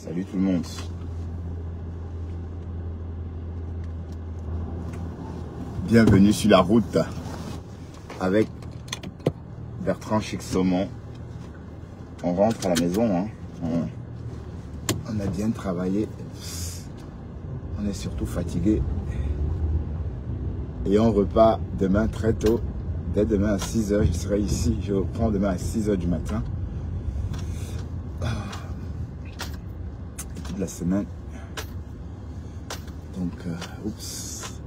Salut tout le monde. Bienvenue sur la route avec Bertrand Chic-Saumon. On rentre à la maison. Hein. On a bien travaillé. On est surtout fatigué. Et on repart demain très tôt. Dès demain à 6 h, je serai ici. Je reprends demain à 6 h du matin. Toute la semaine. Donc, oups.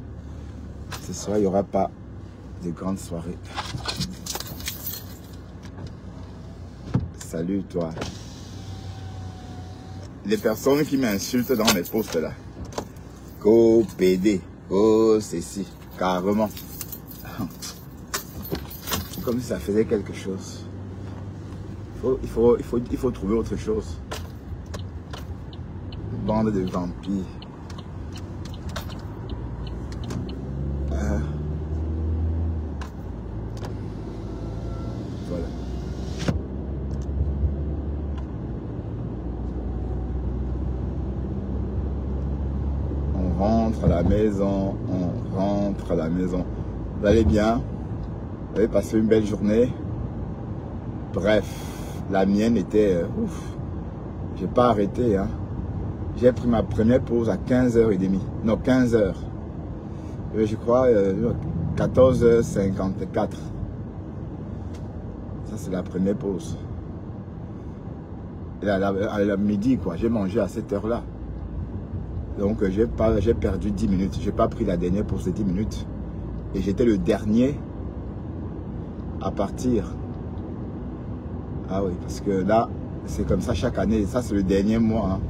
Ce soir, il n'y aura pas de grandes soirées. Salut, toi. Les personnes qui m'insultent dans mes posts là. Go PD. Go ceci. Carrément. Comme si ça faisait quelque chose. Il faut trouver autre chose. Bande de vampires. Voilà. On rentre à la maison. On rentre à la maison. Vous allez bien? Vous avez passé une belle journée? Bref, la mienne était ouf. J'ai pas arrêté. Hein. J'ai pris ma première pause à 15h30. Non, 15h. Je crois 14h54. Ça, c'est la première pause. Et à midi, quoi. J'ai mangé à cette heure-là. Donc, j'ai perdu 10 minutes. J'ai pas pris la dernière pause de 10 minutes. Et j'étais le dernier à partir. Ah oui, parce que là, c'est comme ça chaque année. Ça, c'est le dernier mois. Hein.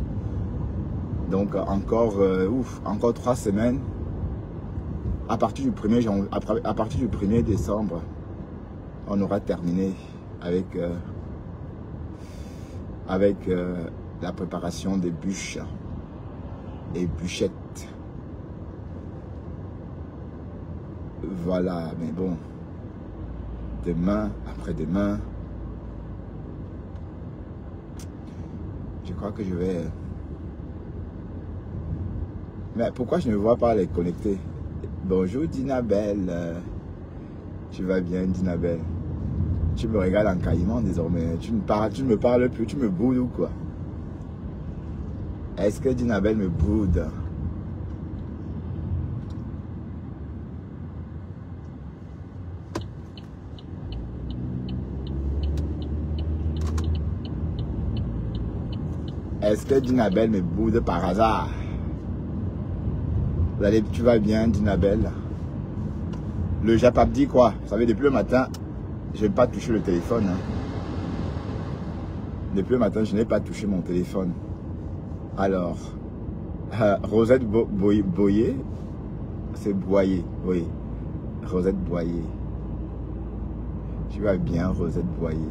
Donc, encore 3 semaines. À partir du 1er décembre, on aura terminé avec la préparation des bûches et bûchettes. Voilà, mais bon. Demain, après-demain, je crois que je vais... Mais pourquoi je ne vois pas les connecter? Bonjour Dinabelle. Tu vas bien Dinabelle? Tu me regardes en caïman désormais. Tu ne me parles plus, tu me boudes ou quoi? Est-ce que Dinabelle me boude? Est-ce que Dinabelle me boude par hasard? Tu vas bien, Dinabelle? Le Japap dit quoi? Vous savez, depuis le matin, je n'ai pas touché le téléphone. Hein. Depuis le matin, je n'ai pas touché mon téléphone. Alors, Rosette Boyer, c'est Boyer, oui. Rosette Boyer. Tu vas bien, Rosette Boyer?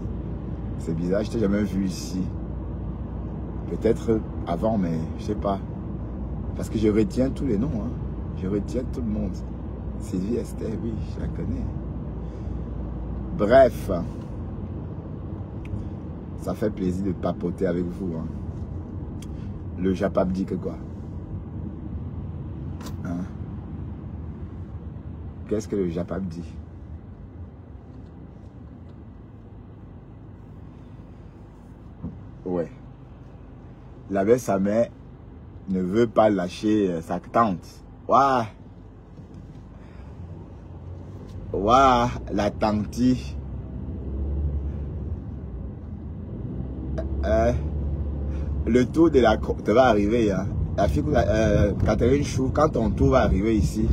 C'est bizarre, je t'ai jamais vu ici. Peut-être avant, mais je sais pas. Parce que je retiens tous les noms. Hein. Je retiens tout le monde. Sylvie Esther, oui, je la connais. Bref. Ça fait plaisir de papoter avec vous. Hein. Le Japap dit que quoi? Hein? Qu'est-ce que le Japap dit? Ouais. La belle sa mère ne veut pas lâcher sa tante. Waouh! Waouh! La tantie. Le tour de la côte va arriver. Hein. La fille, Catherine Chou, quand ton tour va arriver ici,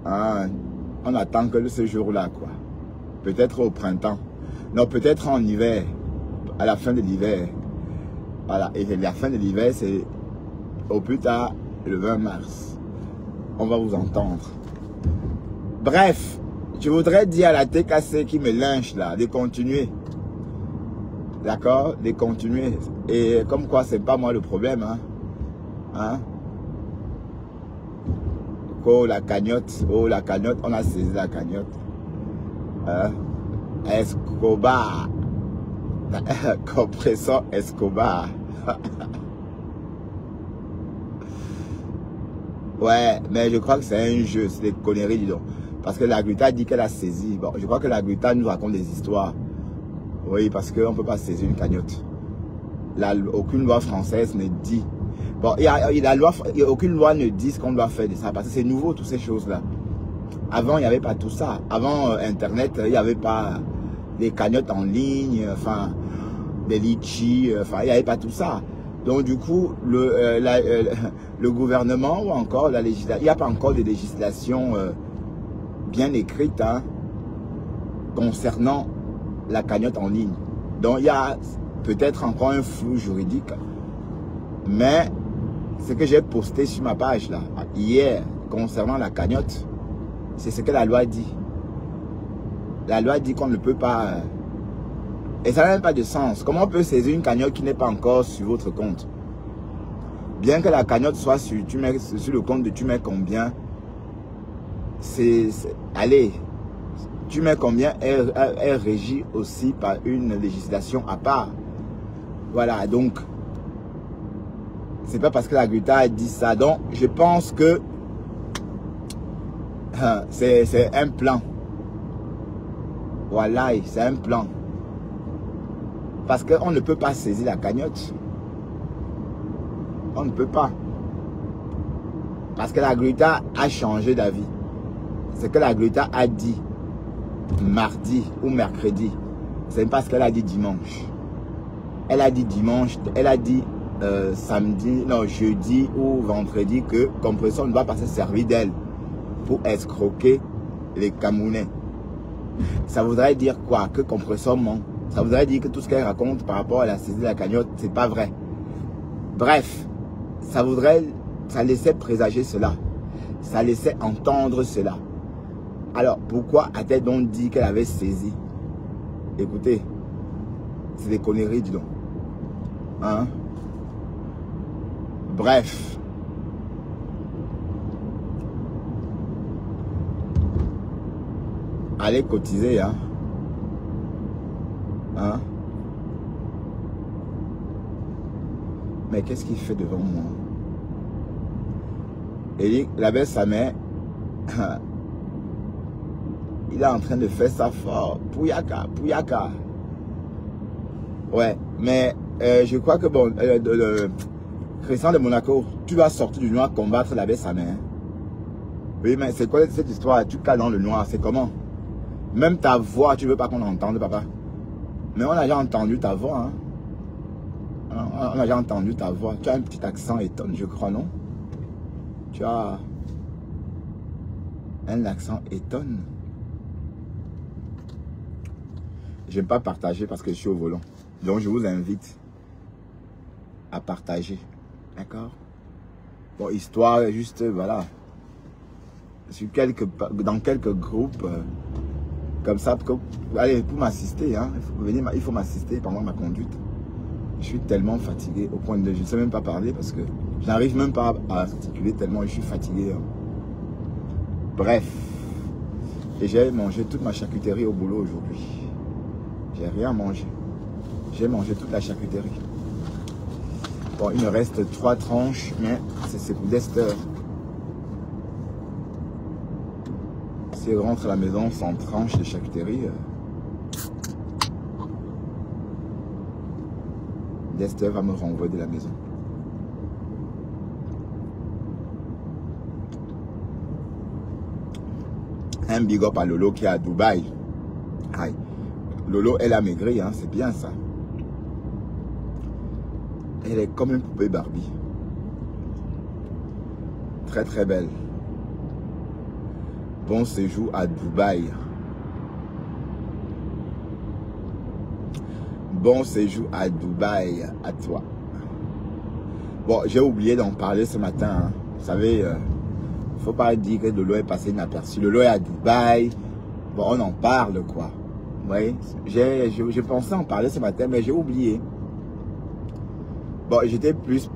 on attend que ce jour-là, quoi. Peut-être au printemps. Non, peut-être en hiver. À la fin de l'hiver. Voilà. Et la fin de l'hiver, c'est au plus tard le 20 mars. On va vous entendre. Bref, je voudrais dire à la TKC qui me lynche là, de continuer. D'accord? De continuer. Et comme quoi, c'est pas moi le problème. Hein? Hein? Oh la cagnotte, on a saisi la cagnotte. Hein? Escobar. Compresseur Escobar. Ouais, mais je crois que c'est un jeu, c'est des conneries, dis donc. Parce que la Gruta dit qu'elle a saisi. Bon, je crois que la Gruta nous raconte des histoires. Oui, parce qu'on ne peut pas saisir une cagnotte. Aucune loi française ne dit. Bon, aucune loi ne dit ce qu'on doit faire de ça. Parce que c'est nouveau, toutes ces choses-là. Avant, il n'y avait pas tout ça. Avant Internet, il n'y avait pas des cagnottes en ligne, enfin, des litchis, enfin, il n'y avait pas tout ça. Donc, du coup, le gouvernement ou encore la législation, il n'y a pas encore de législation bien écrite hein, concernant la cagnotte en ligne. Donc, il y a peut-être encore un flou juridique. Mais ce que j'ai posté sur ma page là, hier, concernant la cagnotte, c'est ce que la loi dit. La loi dit qu'on ne peut pas... et ça n'a même pas de sens. Comment on peut saisir une cagnotte qui n'est pas encore sur votre compte? Bien que la cagnotte soit sur le compte de tu mets combien, allez, tu mets combien est régie aussi par une législation à part. Voilà, donc, c'est pas parce que la Gruta a dit ça. Donc, je pense que c'est un plan. Voilà, c'est un plan. Parce qu'on ne peut pas saisir la cagnotte. On ne peut pas. Parce que la Gruta a changé d'avis. Ce que la Gruta a dit mardi ou mercredi, c'est parce qu'elle a dit dimanche. Elle a dit dimanche, elle a dit samedi, non, jeudi ou vendredi que Compresseur ne va pas se servir d'elle pour escroquer les Camerounais. Ça voudrait dire quoi? Que Compresseur ment. Ça voudrait dire que tout ce qu'elle raconte par rapport à la saisie de la cagnotte, c'est pas vrai. Bref, ça laissait présager cela. Ça laissait entendre cela. Alors, pourquoi a-t-elle donc dit qu'elle avait saisi? Écoutez, c'est des conneries, dis donc. Hein? Bref. Allez cotiser, hein? Hein? Mais qu'est-ce qu'il fait devant moi? Et la belle sa mère, il est en train de faire ça fort. Pouyaka, Pouyaka. Ouais, mais je crois que bon, le Christian de Monaco, tu vas sortir du noir combattre la belle sa mère. Oui, mais c'est quoi cette histoire? Tu cales dans le noir, c'est comment? Même ta voix, tu veux pas qu'on entende, papa? Mais on a déjà entendu ta voix, hein? On a déjà entendu ta voix. Tu as un petit accent étonne, je crois, non? Tu as un accent étonne. J'aime pas partager parce que je suis au volant. Donc je vous invite à partager. D'accord? Bon, histoire, juste, voilà. Dans quelques groupes, comme ça, allez, pour m'assister, hein. Il faut m'assister pendant ma conduite. Je suis tellement fatigué au point de... Je ne sais même pas parler parce que je n'arrive même pas à articuler tellement je suis fatigué. Hein. Bref. Et j'ai mangé toute ma charcuterie au boulot aujourd'hui. J'ai rien mangé. J'ai mangé toute la charcuterie. Bon, il me reste 3 tranches, mais c'est pour Dester. Si je rentre à la maison sans tranche de charcuterie, Dester va me renvoyer de la maison. Un big up à Lolo qui est à Dubaï. Aïe. Lolo, elle a maigri, hein, c'est bien ça. Elle est comme une poupée Barbie. Très très belle. Bon séjour à Dubaï. Bon séjour à Dubaï, à toi. Bon, j'ai oublié d'en parler ce matin. Hein. Vous savez, faut pas dire que Lolo est passé inaperçu. Lolo est à Dubaï. Bon, on en parle, quoi. Oui, j'ai pensé en parler ce matin, mais j'ai oublié. Bon, j'étais plus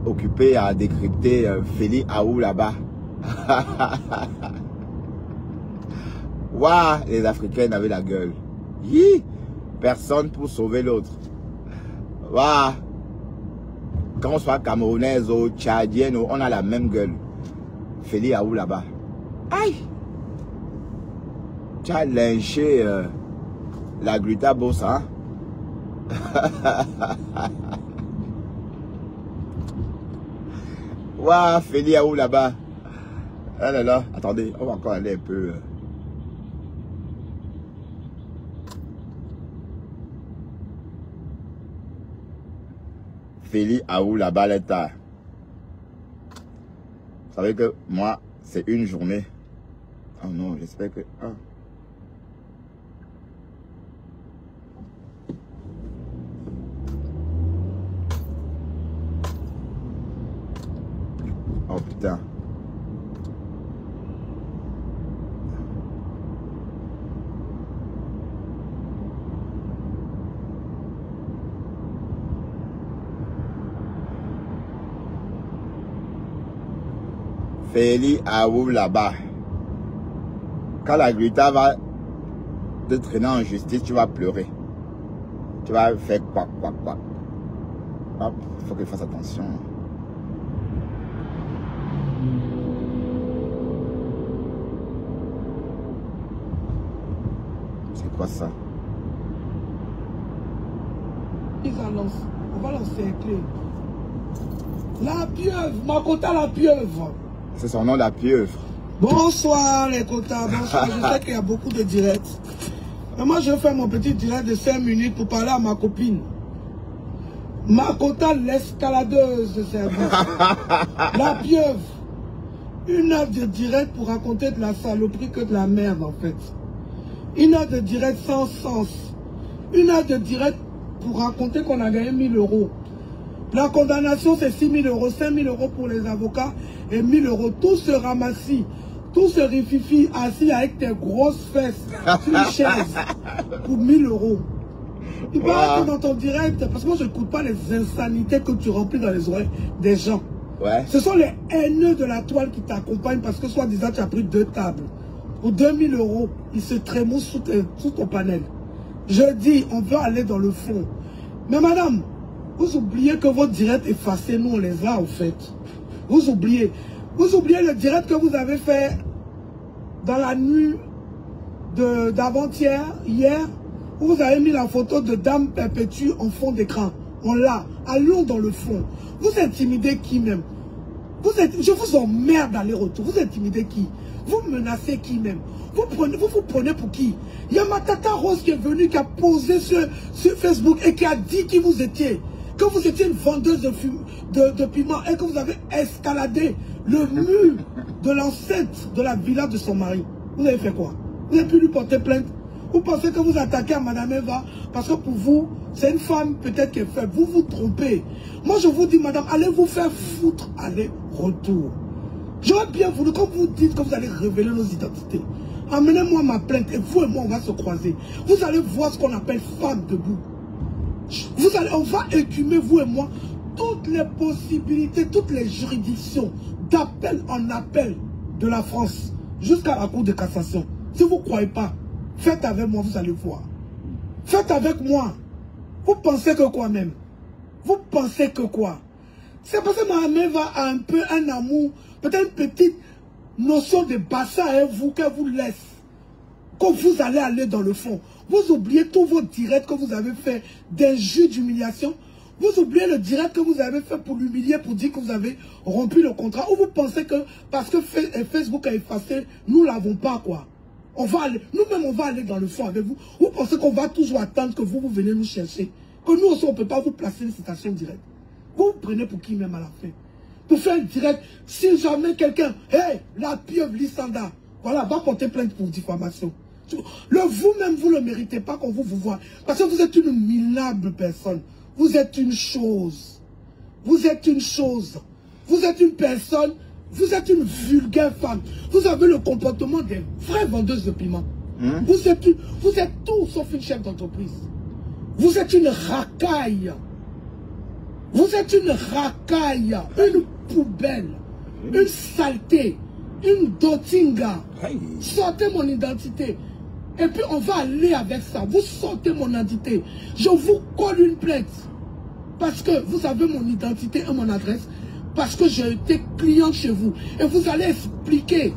occupé à décrypter Feli Aou là-bas. Waouh, les Africains avaient la gueule. Hi! Personne pour sauver l'autre. Voilà. Quand on soit camerounaise ou tchadienne, on a la même gueule. Feli Aou là-bas. Aïe! Tu as lynché la Gluta Bossa. Waouh, Feli Aou là-bas. Ah là là, attendez, on va encore aller un peu. Feli Aou là-bas, l'état. Vous savez que moi, c'est une journée. Oh non, j'espère que... Ah. Oh putain. Feli Aou là-bas. Quand la Gluta va te traîner en justice, tu vas pleurer. Tu vas faire quoi. Hop, il faut qu'il fasse attention. C'est quoi ça? On va l'encercler. La pieuvre, Makota la pieuvre. C'est son nom, la pieuvre. Bonsoir les quotas, bonsoir. Je sais qu'il y a beaucoup de directs. Mais moi je vais faire mon petit direct de 5 minutes pour parler à ma copine. Makota l'escaladeuse de service. La pieuvre. 1 heure de direct pour raconter de la saloperie que de la merde en fait. 1 heure de direct sans sens. 1 heure de direct pour raconter qu'on a gagné 1000 €. La condamnation c'est 6 000 €, 5 000 € pour les avocats et 1 000 €. Tout se ramassit, tout se rififi assis avec tes grosses fesses sur une chaise pour 1 000 €. Il paraît que dans ton direct, parce que moi je n'écoute pas les insanités que tu remplis dans les oreilles des gens. Ouais. Ce sont les haineux de la toile qui t'accompagnent parce que soi-disant tu as pris 2 tables. Pour 2 000 €, ils se trémoussent sous ton panel. Je dis, on veut aller dans le fond. Mais madame, vous oubliez que votre direct effacé, nous on les a au fait. Vous oubliez le direct que vous avez fait dans la nuit d'avant-hier, hier, où vous avez mis la photo de Dame Perpétue en fond d'écran. On l'a. Allons dans le fond. Vous intimidez qui même? Je vous emmerde aller-retour. Vous intimidez qui? Vous menacez qui même? Vous prenez pour qui? Il y a ma tata Rose qui est venue, qui a posé sur Facebook et qui a dit qui vous étiez. Que vous étiez une vendeuse de piment et que vous avez escaladé le mur de l'enceinte de la villa de son mari. Vous avez fait quoi? Vous avez pu lui porter plainte? Vous pensez que vous attaquez à Madame Eva parce que pour vous, c'est une femme peut-être qui est faible. Vous vous trompez. Moi, je vous dis, madame, allez vous faire foutre, allez, retour. J'aurais bien voulu, comme vous dites que vous allez révéler nos identités, amenez-moi ma plainte et vous et moi, on va se croiser. Vous allez voir ce qu'on appelle femme debout. On va écumer, vous et moi, toutes les possibilités, toutes les juridictions d'appel en appel de la France jusqu'à la Cour de cassation. Si vous ne croyez pas, faites avec moi, vous allez voir. Faites avec moi. Vous pensez que quoi même? Vous pensez que quoi? C'est parce que ma mère a un peu un amour, peut-être une petite notion de bassin à vous qu'elle vous laisse. Quand vous allez aller dans le fond, vous oubliez tous vos directs que vous avez fait d'injures, d'humiliation. Vous oubliez le direct que vous avez fait pour l'humilier, pour dire que vous avez rompu le contrat. Ou vous pensez que parce que Facebook a effacé, nous ne l'avons pas quoi. On va aller, nous-mêmes on va aller dans le fond avec vous. Vous pensez qu'on va toujours attendre que vous venez nous chercher. Que nous aussi on ne peut pas vous placer une citation directe. Vous vous prenez pour qui même à la fin? Pour faire un direct, si jamais quelqu'un, hey, la pieuvre Lissanda, voilà, va porter plainte pour diffamation. Vous-même, vous ne le méritez pas qu'on vous voit. Parce que vous êtes une minable personne. Vous êtes une chose. Vous êtes une chose. Vous êtes une personne. Vous êtes une vulgaire femme. Vous avez le comportement des vraies vendeuses de piment. Vous êtes tout sauf une chef d'entreprise. Vous êtes une racaille. Vous êtes une racaille. Une poubelle. Une saleté. Une dotinga. Sortez mon identité. Et puis on va aller avec ça. Vous sortez mon identité. Je vous colle une plainte. Parce que vous avez mon identité et mon adresse. Parce que j'ai été client chez vous. Et vous allez expliquer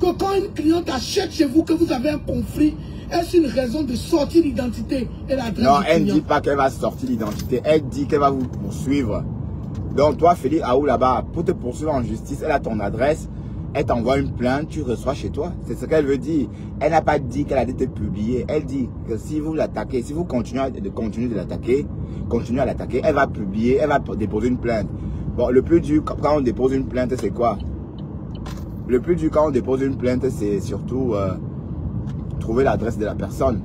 que quand une cliente achète chez vous, que vous avez un conflit, est-ce une raison de sortir l'identité et l'adresse? Non, elle ne dit pas qu'elle va sortir l'identité. Elle dit qu'elle va vous poursuivre. Donc toi, Félix Aou, là-bas, pour te poursuivre en justice, elle a ton adresse. Elle t'envoie une plainte, tu reçois chez toi. C'est ce qu'elle veut dire. Elle n'a pas dit qu'elle a été publiée. Elle dit que si vous l'attaquez, si vous continuez de l'attaquer, elle va publier, elle va déposer une plainte. Bon, le plus dur quand on dépose une plainte, c'est quoi? Le plus dur quand on dépose une plainte, c'est surtout trouver l'adresse de la personne.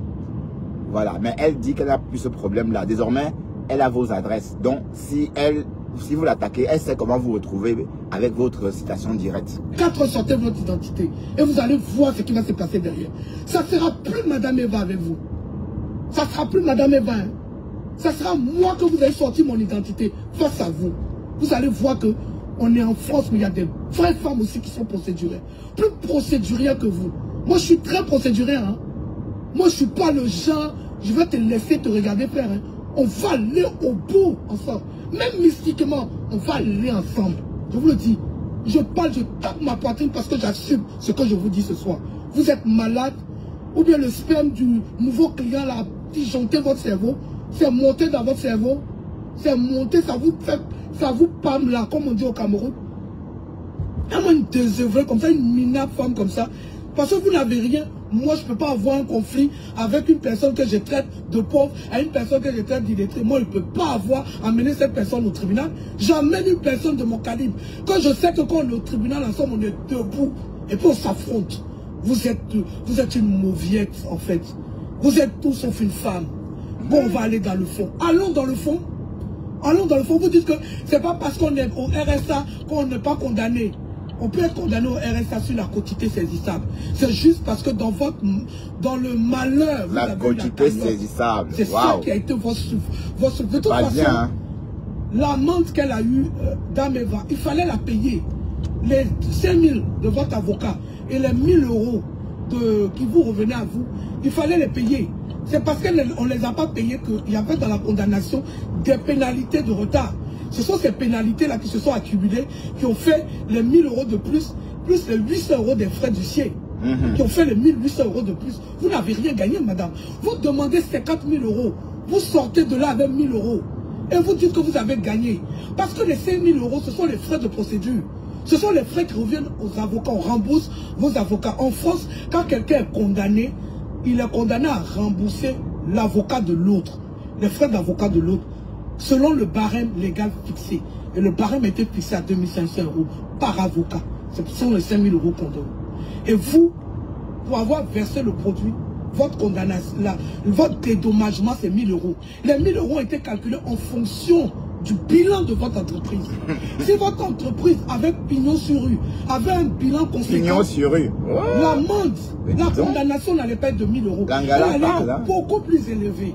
Voilà. Mais elle dit qu'elle n'a plus ce problème-là. Désormais, elle a vos adresses. Donc, si vous l'attaquez, elle sait comment vous retrouver avec votre citation directe. 4 sortez votre identité et vous allez voir ce qui va se passer derrière. Ça ne sera plus Madame Eva avec vous. Ça ne sera plus Madame Eva. Hein. Ça sera moi que vous avez sorti mon identité face à vous. Vous allez voir que on est en France, mais il y a des vraies femmes aussi qui sont procédurières. Plus procédurières que vous. Moi, je suis très procédurière. Hein. Moi, je ne suis pas le genre, je vais te laisser te regarder faire. Hein. On va aller au bout ensemble. Même mystiquement, on va aller ensemble. Je vous le dis. Je parle, je tape ma poitrine parce que j'assume ce que je vous dis ce soir. Vous êtes malade, ou bien le sperme du nouveau client là, disjoncté votre cerveau, c'est monté dans votre cerveau, c'est monté, ça vous pâme là, comme on dit au Cameroun. Et moi, une désœuvrée comme ça, une minable femme comme ça, parce que vous n'avez rien. Moi, je ne peux pas avoir un conflit avec une personne que je traite de pauvre à une personne que je traite d'illettrée. Moi, je ne peux pas amener cette personne au tribunal. J'amène une personne de mon calibre. Quand je sais que quand on est au tribunal, ensemble, on est debout et puis on s'affronte. Vous êtes une mauviette, en fait. Vous êtes tout sauf une femme. Bon, on va aller dans le fond. Allons dans le fond. Allons dans le fond. Vous dites que ce n'est pas parce qu'on est au RSA qu'on n'est pas condamné. On peut être condamné au RSA sur la quotité saisissable. C'est juste parce que dans le malheur, vous la quotité saisissable. C'est ça qui a été votre souffle. De toute façon, hein. L'amende qu'elle a eue, Dame Eva, il fallait la payer. Les 5 000 de votre avocat et les 1 000 euros qui vous revenaient à vous, il fallait les payer. C'est parce qu'on ne les a pas payés qu'il y avait dans la condamnation des pénalités de retard. Ce sont ces pénalités-là qui se sont accumulées, qui ont fait les 1 000 euros de plus les 800 euros des frais d'huissier, qui ont fait les 1 800 euros de plus. Vous n'avez rien gagné, madame. Vous demandez 50 000 euros. Vous sortez de là avec 1 000 euros. Et vous dites que vous avez gagné. Parce que les 5 000 euros, ce sont les frais de procédure. Ce sont les frais qui reviennent aux avocats. On rembourse vos avocats. En France, quand quelqu'un est condamné, il est condamné à rembourser l'avocat de l'autre. Les frais d'avocat de l'autre. Selon le barème légal fixé. Et le barème a été fixé à 2500 euros par avocat. Ce sont les 5 000 euros qu'on donne. Et vous, pour avoir versé le produit, votre condamnation, votre dédommagement, c'est 1 000 euros. Les 1 000 euros ont été calculés en fonction du bilan de votre entreprise. Si votre entreprise, avec pignon sur rue, avait un bilan conséquent, pignon sur rue, l'amende, la condamnation n'allait pas être de 1 000 euros. Elle allait être beaucoup plus élevée.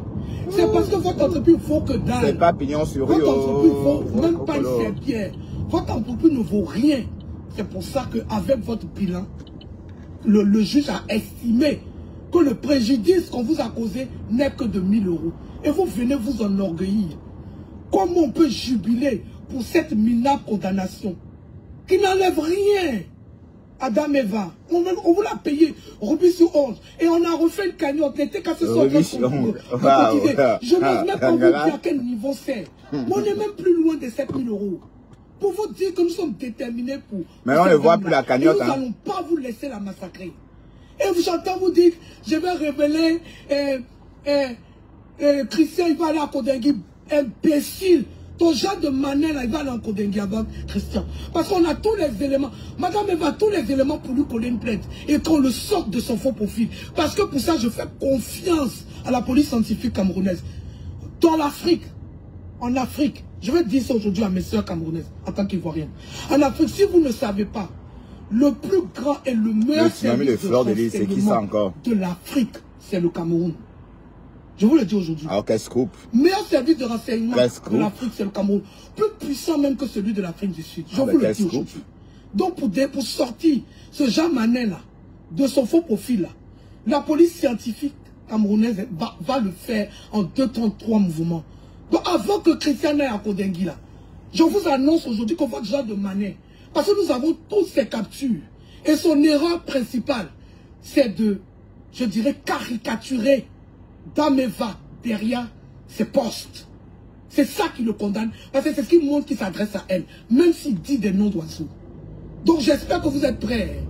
C'est parce que votre entreprise vaut que dalle. C'est pas pignon sur rue. Votre entreprise vaut même pas une serpillère. Votre entreprise ne vaut rien. C'est pour ça qu'avec votre bilan, le juge a estimé que le préjudice qu'on vous a causé n'est que de 1 000 euros. Et vous venez vous enorgueillir. Comment on peut jubiler pour cette minable condamnation qui n'enlève rien à Dame Eva? On vous l'a payé, rubis sur 11. Et on a refait une cagnotte. N'était qu'à ce soir. Je n'ose même pas vous dire à quel niveau c'est. On n'est même plus loin de 7 000 euros. Pour vous dire que nous sommes déterminés pour... Mais on ne voit plus la cagnotte. Nous n'allons pas vous laisser la massacrer. Et j'entends vous dire, je vais révéler Christian, il va aller à Kodengui. Imbécile. Ton genre de manette, il va aller en Kodengui avant Christian. Parce qu'on a tous les éléments. Madame Eva a tous les éléments pour lui coller une plainte. Et qu'on le sorte de son faux profil. Parce que pour ça, je fais confiance à la police scientifique camerounaise. Dans l'Afrique, en Afrique, je vais dire ça aujourd'hui à mes soeurs camerounaises, en tant qu'Ivoiriennes. En Afrique, si vous ne savez pas, le plus grand et le meilleur service de l'Afrique, c'est le Cameroun. Je vous le dis aujourd'hui. Alors, quel scoop? Meilleur service de renseignement de l'Afrique, c'est le Cameroun. Plus puissant même que celui de l'Afrique du Sud. Je vous le dis aujourd'hui. Donc, pour sortir ce Jean Manet là, de son faux profil là, La police scientifique camerounaise va le faire en 2 temps, 3 mouvements. Donc avant que Christian aille à Kodengi là, je vous annonce aujourd'hui qu'on va déjà de Manet. Parce que nous avons toutes ces captures. Et son erreur principale, c'est de, je dirais, caricaturer Dameva derrière ses postes. C'est ça qui le condamne. Parce que c'est ce qui montre qu'il s'adresse à elle. Même s'il dit des noms d'oiseaux. Donc j'espère que vous êtes prêts.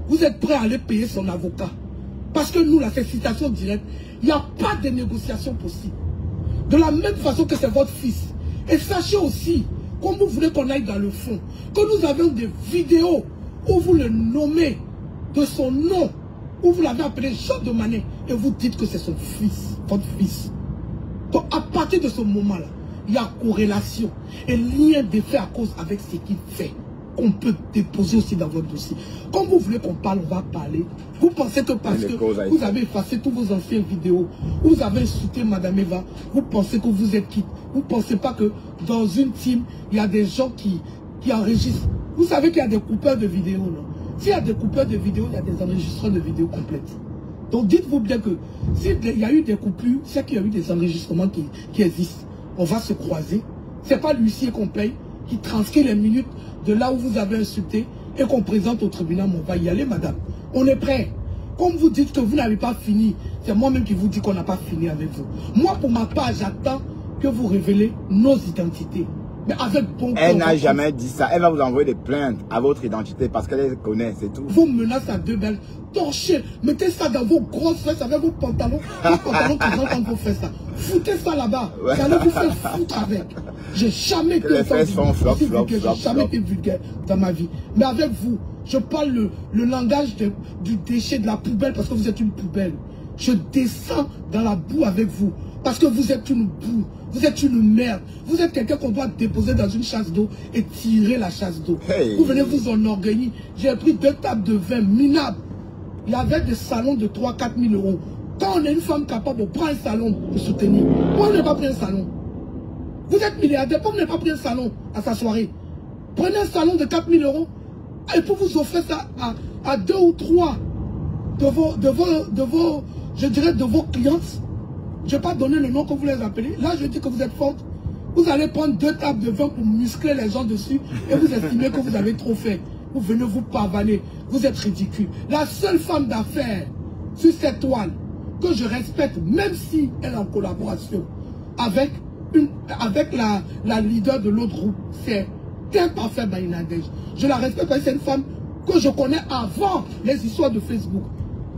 Vous êtes prêts à aller payer son avocat. Parce que nous, là, c'est citation directe. Il n'y a pas de négociation possible. De la même façon que c'est votre fils. Et sachez aussi, comme vous voulez qu'on aille dans le fond, que nous avons des vidéos où vous le nommez de son nom, où vous l'avez appelé Jean de Manet, et vous dites que c'est son fils, votre fils. Donc à partir de ce moment-là, il y a corrélation et lien de fait à cause avec ce qu'il fait, qu'on peut déposer aussi dans votre dossier. Comme vous voulez qu'on parle, on va parler. Vous pensez que parce que vous avez effacé tous vos anciennes vidéos, vous avez insulté Madame Eva, vous pensez que vous êtes quitte. Vous ne pensez pas que dans une team, il y a des gens qui enregistrent. Vous savez qu'il y a des coupeurs de vidéos, non? S'il y a des coupeurs de vidéos, il y a des enregistreurs de vidéos complètes. Donc dites-vous bien que s'il y a eu des coupures, c'est qu'il y a eu des enregistrements qui existent. On va se croiser. Ce n'est pas l'huissier qu'on paye qui transcrit les minutes de là où vous avez insulté et qu'on présente au tribunal. On va y aller, madame. On est prêt. Comme vous dites que vous n'avez pas fini, c'est moi-même qui vous dis qu'on n'a pas fini avec vous. Moi, pour ma part, j'attends que vous révélez nos identités. Mais avec bon Elle n'a jamais dit ça. Elle va vous envoyer des plaintes à votre identité parce qu'elle les connaît, c'est tout. Vos menaces à 2 balles, torchez, mettez ça dans vos grosses fesses avec vos pantalons qui rentrent quand vous faites ça. Foutez ça là-bas. Vous allez vous faire foutre avec. J'ai jamais été vulgaire dans ma vie. Mais avec vous, je parle le langage du déchet, de la poubelle, parce que vous êtes une poubelle. Je descends dans la boue avec vous. Parce que vous êtes une boue. Vous êtes une merde. Vous êtes quelqu'un qu'on doit déposer dans une chasse d'eau et tirer la chasse d'eau. Hey. Vous venez vous enorgueillir. J'ai pris 2 tables de vin minables. Il y avait des salons de 3-4 000 euros. Quand on est une femme capable, on prend un salon pour soutenir. Pourquoi on n'a pas pris un salon? Vous êtes milliardaire, pourquoi on n'a pas pris un salon à sa soirée? Prenez un salon de 4 000 euros et pour vous offrir ça à 2 ou 3 de vos je dirais, de vos clientes. Je ne vais pas donner le nom que vous les appelez. Là, je dis que vous êtes forte. Vous allez prendre 2 tables de vin pour muscler les gens dessus et vous estimez que vous avez trop fait. Vous venez vous pavaner. Vous êtes ridicule. La seule femme d'affaires sur cette toile que je respecte, même si elle est en collaboration avec la leader de l'autre groupe, c'est Imparfait Bainadej. Je la respecte parce que c'est une femme que je connais avant les histoires de Facebook.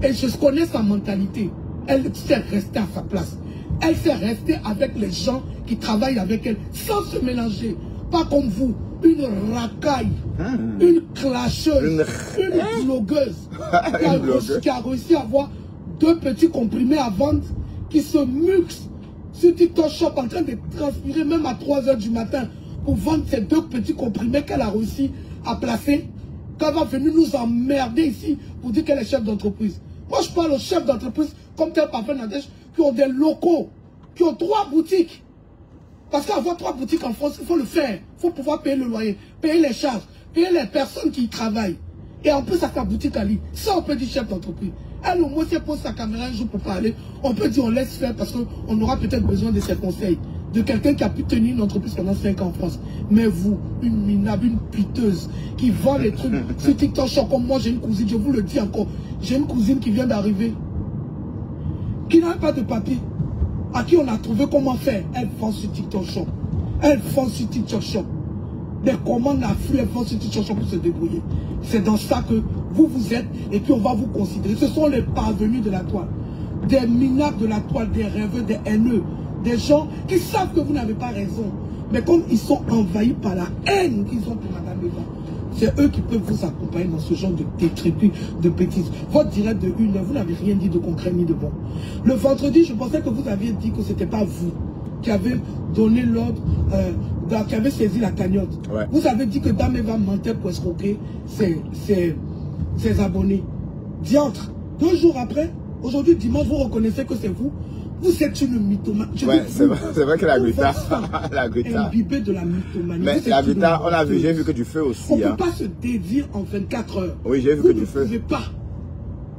Et je connais sa mentalité. Elle sait rester à sa place. Elle sait rester avec les gens qui travaillent avec elle sans se mélanger. Pas comme vous, une racaille, une clasheuse, une blogueuse qui a réussi à avoir 2 petits comprimés à vendre qui se muxent sur TikTok Shop en train de transpirer même à 3 h du matin pour vendre ces 2 petits comprimés qu'elle a réussi à placer. Quand elle va venir nous emmerder ici pour dire qu'elle est chef d'entreprise. Moi, je parle aux chefs d'entreprise comme tel Parfait Nadège qui ont des locaux, qui ont 3 boutiques. Parce qu'avoir 3 boutiques en France, il faut le faire. Il faut pouvoir payer le loyer, payer les charges, payer les personnes qui y travaillent. Et en plus, à sa boutique à lui. Ça, on peut dire chef d'entreprise. Elle, au moins, si elle pose sa caméra un jour pour parler, on peut dire on laisse faire parce qu'on aura peut-être besoin de ses conseils. De quelqu'un qui a pu tenir une entreprise pendant 5 ans en France. Mais vous, une minable, une piteuse, qui vend les trucs sur TikTok Shop, comme moi, j'ai une cousine, je vous le dis encore, j'ai une cousine qui vient d'arriver, qui n'a pas de papier, à qui on a trouvé comment faire. Elle vend sur TikTok Shop. Elle vend sur TikTok Shop. Des commandes à flux, elle vend sur TikTok Shop pour se débrouiller. C'est dans ça que vous êtes, et puis on va vous considérer. Ce sont les parvenus de la toile. Des minables de la toile, des rêveux, des haineux. Des gens qui savent que vous n'avez pas raison. Mais comme ils sont envahis par la haine qu'ils ont pour Madame Eva, c'est eux qui peuvent vous accompagner dans ce genre de détritus, de bêtises. Votre direct de 1 heure, vous n'avez rien dit de concret ni de bon. Le vendredi, je pensais que vous aviez dit que ce n'était pas vous qui avez donné l'ordre, qui avez saisi la cagnotte. Ouais. Vous avez dit que Dame Eva mentait pour escroquer ses abonnés. Diantre, 2 jours après, aujourd'hui dimanche, vous reconnaissez que c'est vous. Vous êtes une mythomane. Ouais, c'est vrai que la Grita. La Grita. Imbibé de la mythomanie. Mais la Grita, on a vu, j'ai vu que du feu aussi. On ne peut pas se dédier en 24 heures. Oui, j'ai vu que du feu. Vous ne pouvez pas.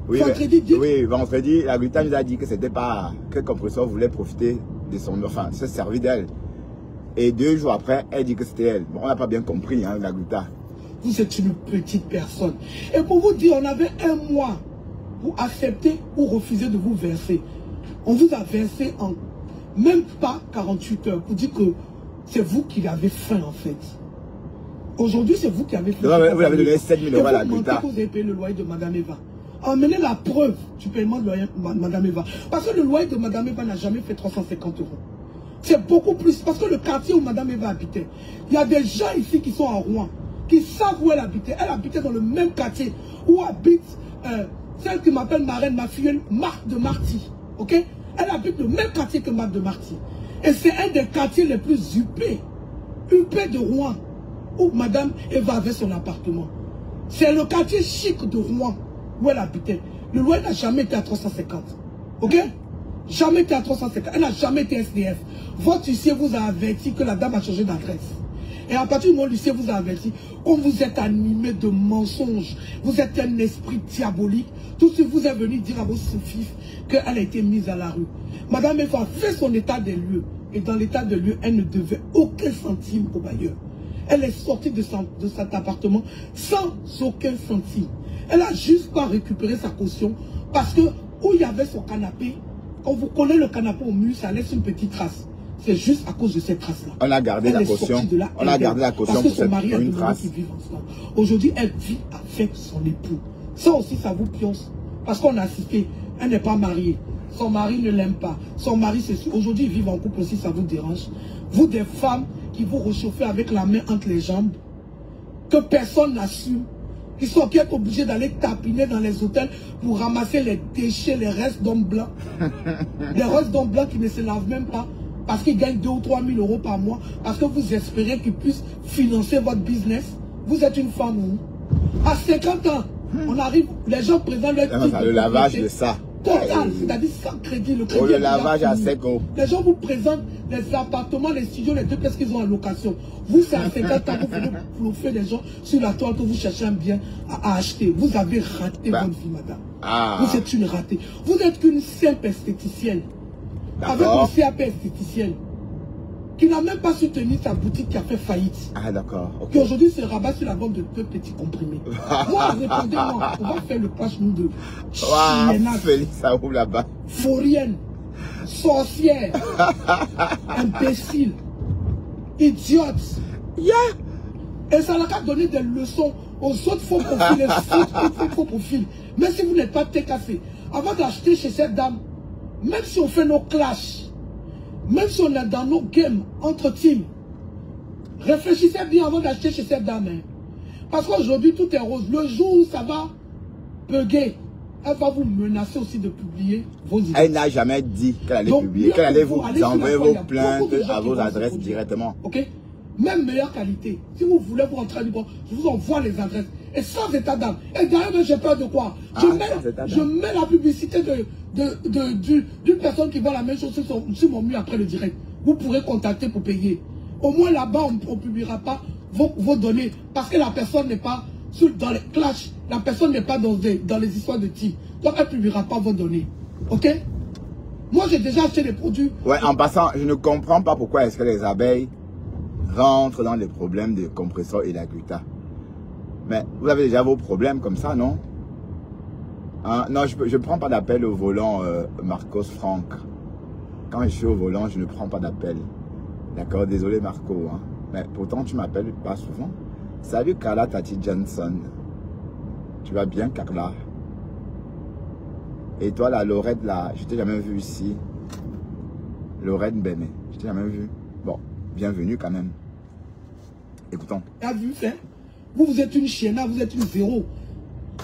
Oui, vendredi, oui, vendredi, la Glutta nous a dit que c'était pas... Que Compressor voulait profiter de son... Enfin, se servir d'elle. Et 2 jours après, elle dit que c'était elle. Bon, on n'a pas bien compris, hein, la Glutta. Vous êtes une petite personne. Et pour vous dire, on avait 1 mois pour accepter ou refuser de vous verser. On vous a versé en même pas 48 heures pour dire que c'est vous qui avez faim en fait. Aujourd'hui, c'est vous qui avez faim. Vous avez donné 7 000 € à la Glutta. Vous avez payé le loyer de Madame Eva. Emmenez la preuve du paiement de loyer de Madame Eva. Parce que le loyer de Madame Eva n'a jamais fait 350 €. C'est beaucoup plus. Parce que le quartier où Madame Eva habitait, il y a des gens ici qui sont à Rouen, qui savent où elle habitait. Elle habitait dans le même quartier où habite celle qui m'appelle marraine, ma fille, Marthe de Marty. Ok? Elle habite le même quartier que Marthe de Marty. Et c'est un des quartiers les plus huppés de Rouen, où Madame Eva avait son appartement. C'est le quartier chic de Rouen où elle habitait. Le loyer n'a jamais été à 350. Ok? Jamais été à 350. Elle n'a jamais été SDF. Votre huissier vous a averti que la dame a changé d'adresse. Et à partir du moment où l'huissier vous a averti, comme vous êtes animé de mensonges, vous êtes un esprit diabolique, tout ce vous est venu dire à vos sous-fifs qu'elle a été mise à la rue. Madame Eva fait son état des lieux. Et dans l'état des lieux, elle ne devait aucun centime au bailleur. Elle est sortie de cet appartement sans aucun centime. Elle a juste pas récupéré sa caution parce que où il y avait son canapé, quand vous connaissez le canapé au mur, ça laisse une petite trace. C'est juste à cause de cette trace-là. On a gardé la caution. On a gardé la caution pour son mari a une trace. Aujourd'hui, elle vit avec son époux. Ça aussi, ça vous pionce. Parce qu'on a assisté, elle n'est pas mariée. Son mari ne l'aime pas. Son mari, c'est sûr. Aujourd'hui, ils vivent en couple aussi, ça vous dérange. Vous, des femmes qui vous réchauffez avec la main entre les jambes, que personne n'assume, qui sont obligés d'aller tapiner dans les hôtels pour ramasser les déchets, les restes d'hommes blancs. Des restes d'hommes blancs qui ne se lavent même pas parce qu'ils gagnent 2 ou 3 000 € par mois, parce que vous espérez qu'ils puissent financer votre business. Vous êtes une femme où à 50 ans, on arrive, les gens présentent leur le lavage de ça. Total, c'est-à-dire sans crédit. Le lavage à 5 €. Les gens vous présentent les appartements, les studios, les 2 pièces qu'ils ont en location. Vous, c'est à 50 ans, vous venez plouffer des gens sur la toile que vous cherchez un bien à acheter. Vous avez raté votre vie, madame. Vous êtes une ratée. Vous êtes qu'une simple esthéticienne. Avec un CAP esthéticienne. Qui n'a même pas soutenu sa boutique qui a fait faillite. Ah, d'accord. Okay. Qui aujourd'hui se rabat sur la vente de 2 petits comprimés. Moi, répondez-moi, on va faire le clash, nous deux. Félix, ça ouvre là-bas. Faurienne, sorcière, imbécile, idiote. Et ça n'a qu'à donner des leçons aux autres faux profils, les faux profils. Même si vous n'êtes pas cassé, avant d'acheter chez cette dame, même si on fait nos clashs, même si on est dans nos games entre teams, réfléchissez bien avant d'acheter chez cette dame. Hein. Parce qu'aujourd'hui, tout est rose. Le jour où ça va bugger, elle va vous menacer aussi de publier vos idées. Elle n'a jamais dit qu'elle allait publier, qu'elle allait vous envoyer vos plaintes à vos adresses directement. Ok? Même meilleure qualité. Si vous voulez vous rentrer du bon, je vous envoie les adresses. Et sans état d'âme. Et derrière, j'ai peur de quoi? Je mets la publicité d'une personne qui voit la même chose sur mon mur après le direct. Vous pourrez contacter pour payer. Au moins là-bas, on ne publiera pas vos données. Parce que la personne n'est pas dans les clashs. La personne n'est pas dans les histoires de team. Donc elle ne publiera pas vos données. Ok? Moi, j'ai déjà acheté des produits. Ouais, en passant, je ne comprends pas pourquoi est-ce que les abeilles rentrent dans les problèmes de Compressor et la Glutta. Mais vous avez déjà vos problèmes comme ça, non? Hein? Non, je ne prends pas d'appel au volant, Marcos Franck. Quand je suis au volant, je ne prends pas d'appel. D'accord? Désolé, Marco. Hein? Mais pourtant, tu m'appelles pas souvent. Salut, Carla Tati Johnson. Tu vas bien, Carla? Et toi, la Lorette, là, je t'ai jamais vu ici. Lorette Béné, je t'ai jamais vu. Bon, bienvenue quand même. Écoutons. T'as vu, hein? Vous êtes une chienne, vous êtes une zéro.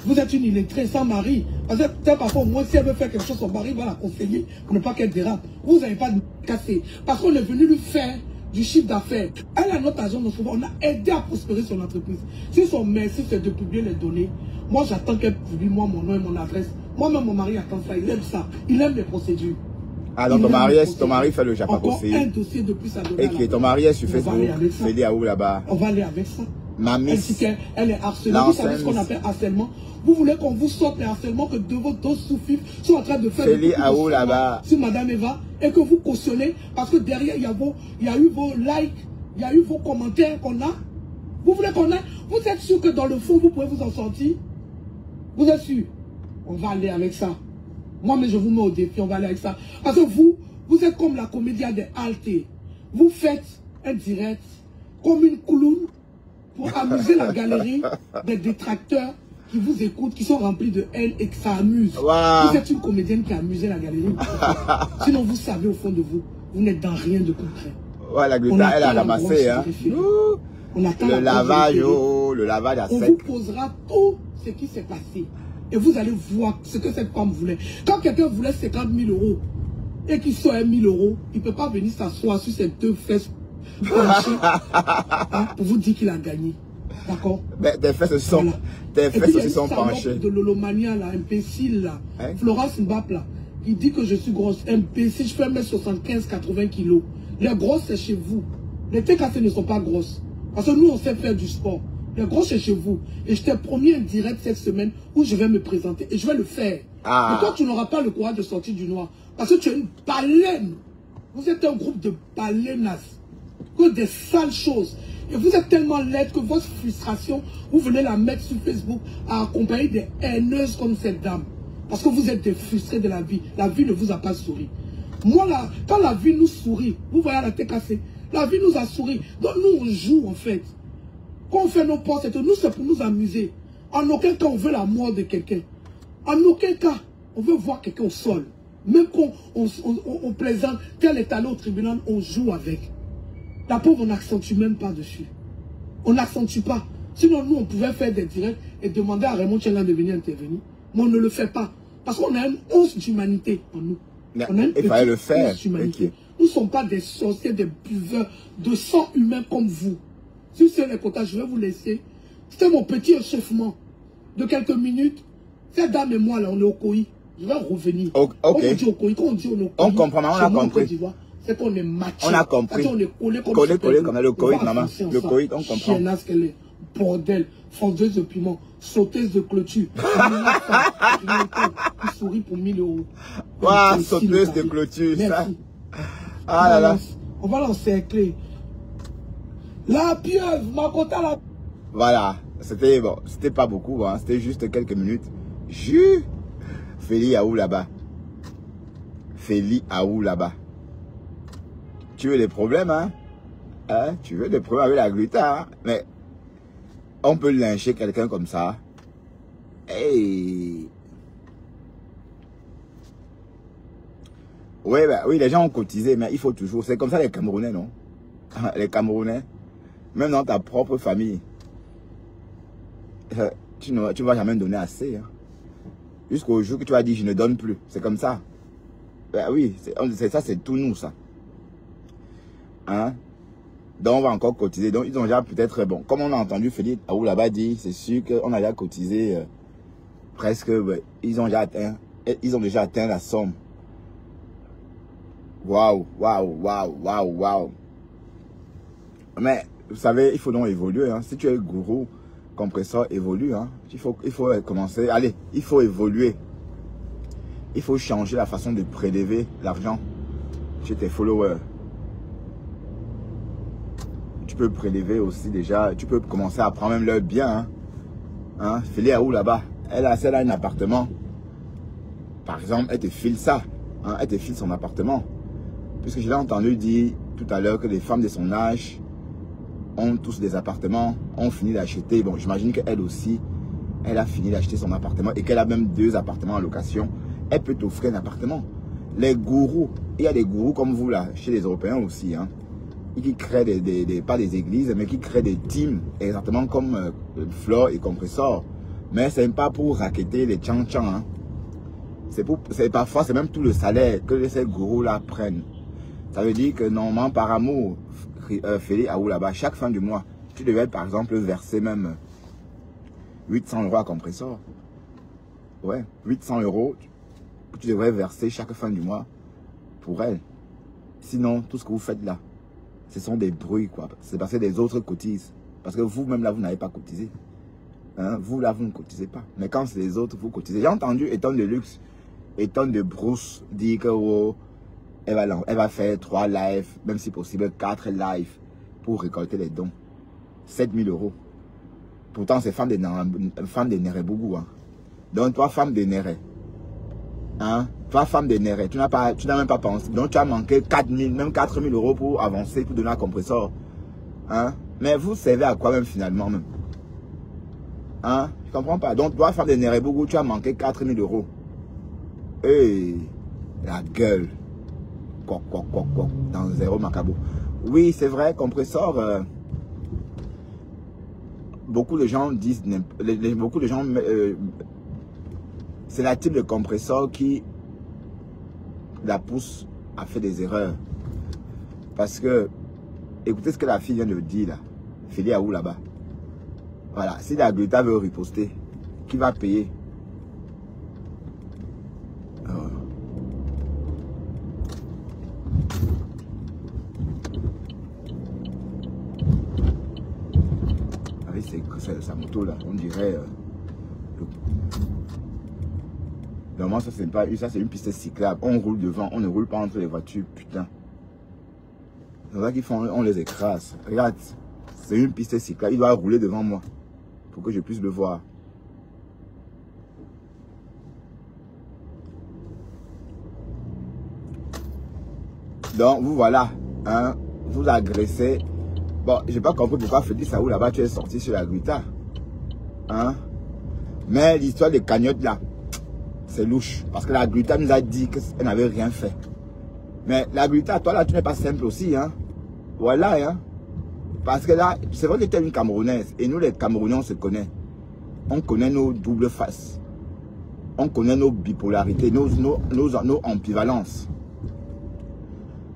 Vous êtes une illettrée sans mari. Parce que parfois, au moins, si elle veut faire quelque chose, son mari va la conseiller pour ne pas qu'elle dérape. Vous n'avez pas de casser. Parce qu'on est venu lui faire du chiffre d'affaires. Elle a notre agent, on a aidé à prospérer son entreprise. Si son merci, c'est de publier les données, moi, j'attends qu'elle publie moi, mon nom et mon adresse. Moi-même, mon mari attend ça. Il aime ça. Il aime les procédures. Ah, donc ton mari fait le Japa Encore un dossier de plus à donner. Et que ton mari est sur Facebook. Félix à où là-bas? On va aller avec ça. Ma Elle miss. dit qu'elle est harcelée. Vous savez ce qu'on appelle harcèlement? Vous voulez qu'on vous sorte les harcèlements que de vos dos sous-fifs sont en train de faire Feli Aou là-bas sur Madame Eva et que vous cautionnez parce que derrière il y a eu vos likes, il y a eu vos commentaires qu'on a. Vous voulez qu'on ait? Vous êtes sûr que dans le fond vous pouvez vous en sortir? Vous êtes sûr? On va aller avec ça. Moi, mais je vous mets au défi, on va aller avec ça. Parce que vous êtes comme la comédia des Altés. Vous faites un direct comme une clown pour amuser la galerie des détracteurs qui vous écoutent, qui sont remplis de haine et que ça amuse. Wow. Vous êtes une comédienne qui a amusé la galerie. Sinon, vous savez au fond de vous, vous n'êtes dans rien de concret. Ouais, la gluta, elle a ramassé. Hein. On attend le lavage, le lavage à on sec. vous posera tout ce qui s'est passé. Et vous allez voir ce que cette femme voulait. Quand quelqu'un voulait 50 000 € et qu'il soit 1 000 €, il ne peut pas venir s'asseoir sur ses deux fesses hein, pour vous dire qu'il a gagné. D'accord? Tes fesses sont, voilà. Tes fesses aussi sont penchées. De l'olomania, là, imbécile, là. Hein? Florence Mbap, là. Il dit que je suis grosse. Imbécile, je fais 1m75-80 kg. Les grosses, c'est chez vous. Les TKC ne sont pas grosses. Parce que nous, on sait faire du sport. Les grosses, c'est chez vous. Et je t'ai promis un direct cette semaine où je vais me présenter. Et je vais le faire. Ah. Mais toi, tu n'auras pas le courage de sortir du noir. Parce que tu es une baleine. Vous êtes un groupe de baleinas. Que des sales choses. Et vous êtes tellement laide que votre frustration, vous venez la mettre sur Facebook à accompagner des haineuses comme cette dame. Parce que vous êtes des frustrés de la vie. La vie ne vous a pas souri. Moi, là, quand la vie nous sourit, vous voyez la tête cassée, la vie nous a souri. Donc nous, on joue en fait. Quand on fait nos postes, c'est pour nous amuser. En aucun cas, on veut la mort de quelqu'un. En aucun cas, on veut voir quelqu'un au sol. Même quand on plaisante, tel est allé au tribunal, on joue avec. La pauvre, on n'accentue même pas dessus. On n'accentue pas. Sinon, nous, on pouvait faire des directs et demander à Raymond Tchélan de venir intervenir. Mais on ne le fait pas. Parce qu'on a une once d'humanité en nous. On a une il fallait le faire. Once d'humanité. Nous ne sommes pas des sorciers, des buveurs de sang humain comme vous. Si c'est les quotas, je vais vous laisser. C'était mon petit échauffement de quelques minutes. Cette dame et moi, là, on est au COI. Je vais revenir. Okay. On dit au COI, quand on dit on est au COI, on comprend, on a compris. C'est qu'on est macho. On a compris. On est collé comme le Covid, maman. Le Covid, on comprend. Chiennasse qu'elle est. Bordel. Fondeuse de piment. Sauteuse de clôture. Qui sourit pour 1 000 €. Waouh, sauteuse de clôture, ça. Ah là là. On va l'encercler. La pieuvre, ma quota la... Voilà. C'était bon, c'était pas beaucoup, hein. C'était juste quelques minutes. Feli Aou là-bas. Feli Aou là-bas. Tu veux des problèmes, hein? Tu veux des problèmes avec la gluta, hein? Mais on peut lyncher quelqu'un comme ça. Hey. Ouais, bah, oui, les gens ont cotisé, mais il faut toujours. C'est comme ça les Camerounais, non? Les Camerounais, même dans ta propre famille, tu ne vas jamais donner assez. Hein? Jusqu'au jour que tu vas dire je ne donne plus. C'est comme ça. Ben oui, c'est ça, c'est tout nous, ça. Hein? Donc on va encore cotiser. Donc ils ont déjà peut-être, bon, comme on a entendu Félix Aou là-bas dire, c'est sûr qu'on a déjà cotisé presque, ouais, ils ont déjà atteint la somme. Waouh, waouh, waouh, waouh, waouh. Mais vous savez, il faut donc évoluer. Hein. Si tu es gourou, compresseur, évolue. Hein. Il faut commencer. Allez, il faut évoluer. Il faut changer la façon de prélever l'argent chez tes followers. Tu peux prélever aussi déjà. Tu peux commencer à prendre même leurs biens. Hein. Félix Aou là-bas. Elle a un appartement. Par exemple, elle te file ça. Hein. Elle te file son appartement. Puisque je l'ai entendu dire tout à l'heure que les femmes de son âge ont tous des appartements, ont fini d'acheter. Bon, j'imagine qu'elle aussi, elle a fini d'acheter son appartement et qu'elle a même 2 appartements en location. Elle peut t'offrir un appartement. Les gourous, il y a des gourous comme vous là, chez les Européens aussi, hein, qui créent pas des églises, mais qui créent des teams, exactement comme Flore et Compressor. Mais c'est pas pour racketter les tchan-tchan. Hein. Parfois, c'est même tout le salaire que ces gourous là prennent. Ça veut dire que normalement, par amour, Félix Aou là-bas, chaque fin du mois, tu devais par exemple verser même 800 € à Compressor. Ouais, 800 €, tu devrais verser chaque fin du mois pour elle. Sinon, tout ce que vous faites là, ce sont des bruits, quoi. C'est parce que les autres cotisent. Parce que vous-même, là, vous n'avez pas cotisé. Hein? Vous, là, vous ne cotisez pas. Mais quand c'est les autres, vous cotisez. J'ai entendu Eton de Luxe, Eton de Bruce dire que oh, elle va faire 3 lives, même si possible 4 lives pour récolter les dons. 7 000 €. Pourtant, c'est femme de Néré-Bougou. Hein. Donc, toi, femme de Néré. Hein? Toi, femme de Néré, tu n'as même pas pensé. Donc, tu as manqué 4 000, même 4 000 € pour avancer, pour donner un compresseur. Hein? Mais vous servez à quoi même finalement même? Hein? Je comprends pas. Donc, toi, femme de Néré-Bougou, tu as manqué 4 000 €. Hey, la gueule. Quoi, dans zéro macabo. Oui, c'est vrai, compresseur. Beaucoup de gens disent, beaucoup de gens, c'est la type de compresseur qui la pousse à faire des erreurs. Parce que, écoutez ce que la fille vient de dire là. Fili à où là-bas? Voilà, si la Glutta veut riposter, qui va payer? C'est sa moto là, on dirait normalement ça c'est pas ça, c'est une piste cyclable, on roule devant, on ne roule pas entre les voitures, putain. C'est ça qu'ils font, on les écrase. Regarde, c'est une piste cyclable, il doit rouler devant moi pour que je puisse le voir. Donc vous voilà, hein, vous agressez. Bon, j'ai pas compris pourquoi Félix Saoul là-bas tu es sorti sur la Glutta. Hein? Mais l'histoire des cagnottes là, c'est louche. Parce que la Glutta nous a dit qu'elle n'avait rien fait. Mais la Glutta, toi là, tu n'es pas simple aussi. Hein? Voilà. Hein? Parce que là, c'est vrai que tu es une Camerounaise. Et nous les Camerounais, on se connaît. On connaît nos doubles faces. On connaît nos bipolarités, nos ambivalences.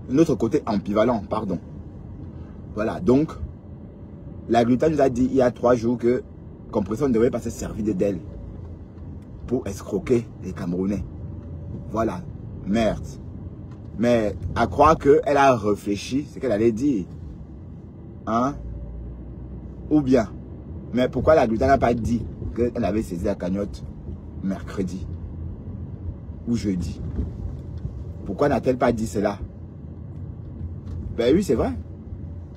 Notre côté ambivalent, pardon. Voilà, donc, la Glutta nous a dit il y a 3 jours que Compresseur ne devrait pas se servir d'elle pour escroquer les Camerounais. Voilà, merde. Mais à croire qu'elle a réfléchi ce qu'elle allait dire. Hein? Ou bien, mais pourquoi la Glutta n'a pas dit qu'elle avait saisi la cagnotte mercredi ou jeudi? Pourquoi n'a-t-elle pas dit cela? Ben oui, c'est vrai.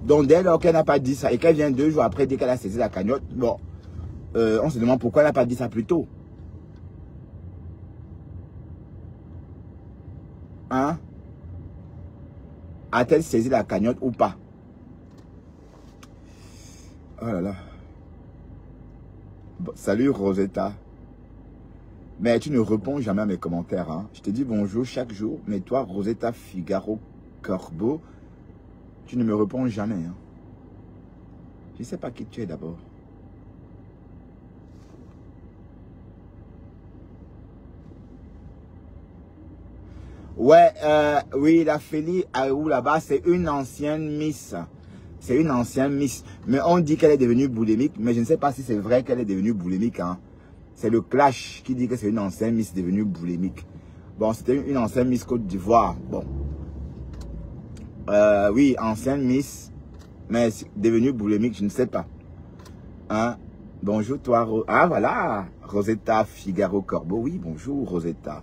Donc dès lors qu'elle n'a pas dit ça et qu'elle vient 2 jours après dire qu'elle a saisi la cagnotte, bon, on se demande pourquoi elle n'a pas dit ça plus tôt. Hein? A-t-elle saisi la cagnotte ou pas? Oh là là. Bon, salut Rosetta. Mais tu ne réponds jamais à mes commentaires. Hein? Je te dis bonjour chaque jour, mais toi, Rosetta Figaro Corbeau, tu ne me réponds jamais. Hein. Je ne sais pas qui tu es d'abord. Ouais, oui, la Félie Aou là-bas, c'est une ancienne Miss. C'est une ancienne Miss. Mais on dit qu'elle est devenue boulimique. Mais je ne sais pas si c'est vrai qu'elle est devenue boulimique. Hein. C'est le Clash qui dit que c'est une ancienne Miss devenue boulimique. Bon, c'était une ancienne Miss Côte d'Ivoire. Bon. Oui, ancienne Miss. Mais devenue boulimique, je ne sais pas. Hein? Bonjour toi. Ah voilà. Rosetta Figaro Corbeau. Oui, bonjour Rosetta.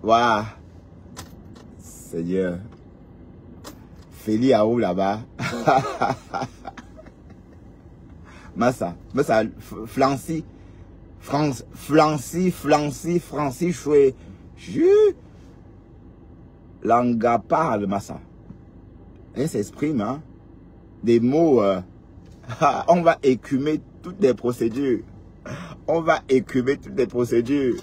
Waouh. Seigneur. Félie à où là-bas? Massa, Flancy. Francis Choué. Langa parle, Massa. Elle s'exprime, hein. Des mots. On va écumer toutes les procédures. On va écumer toutes les procédures.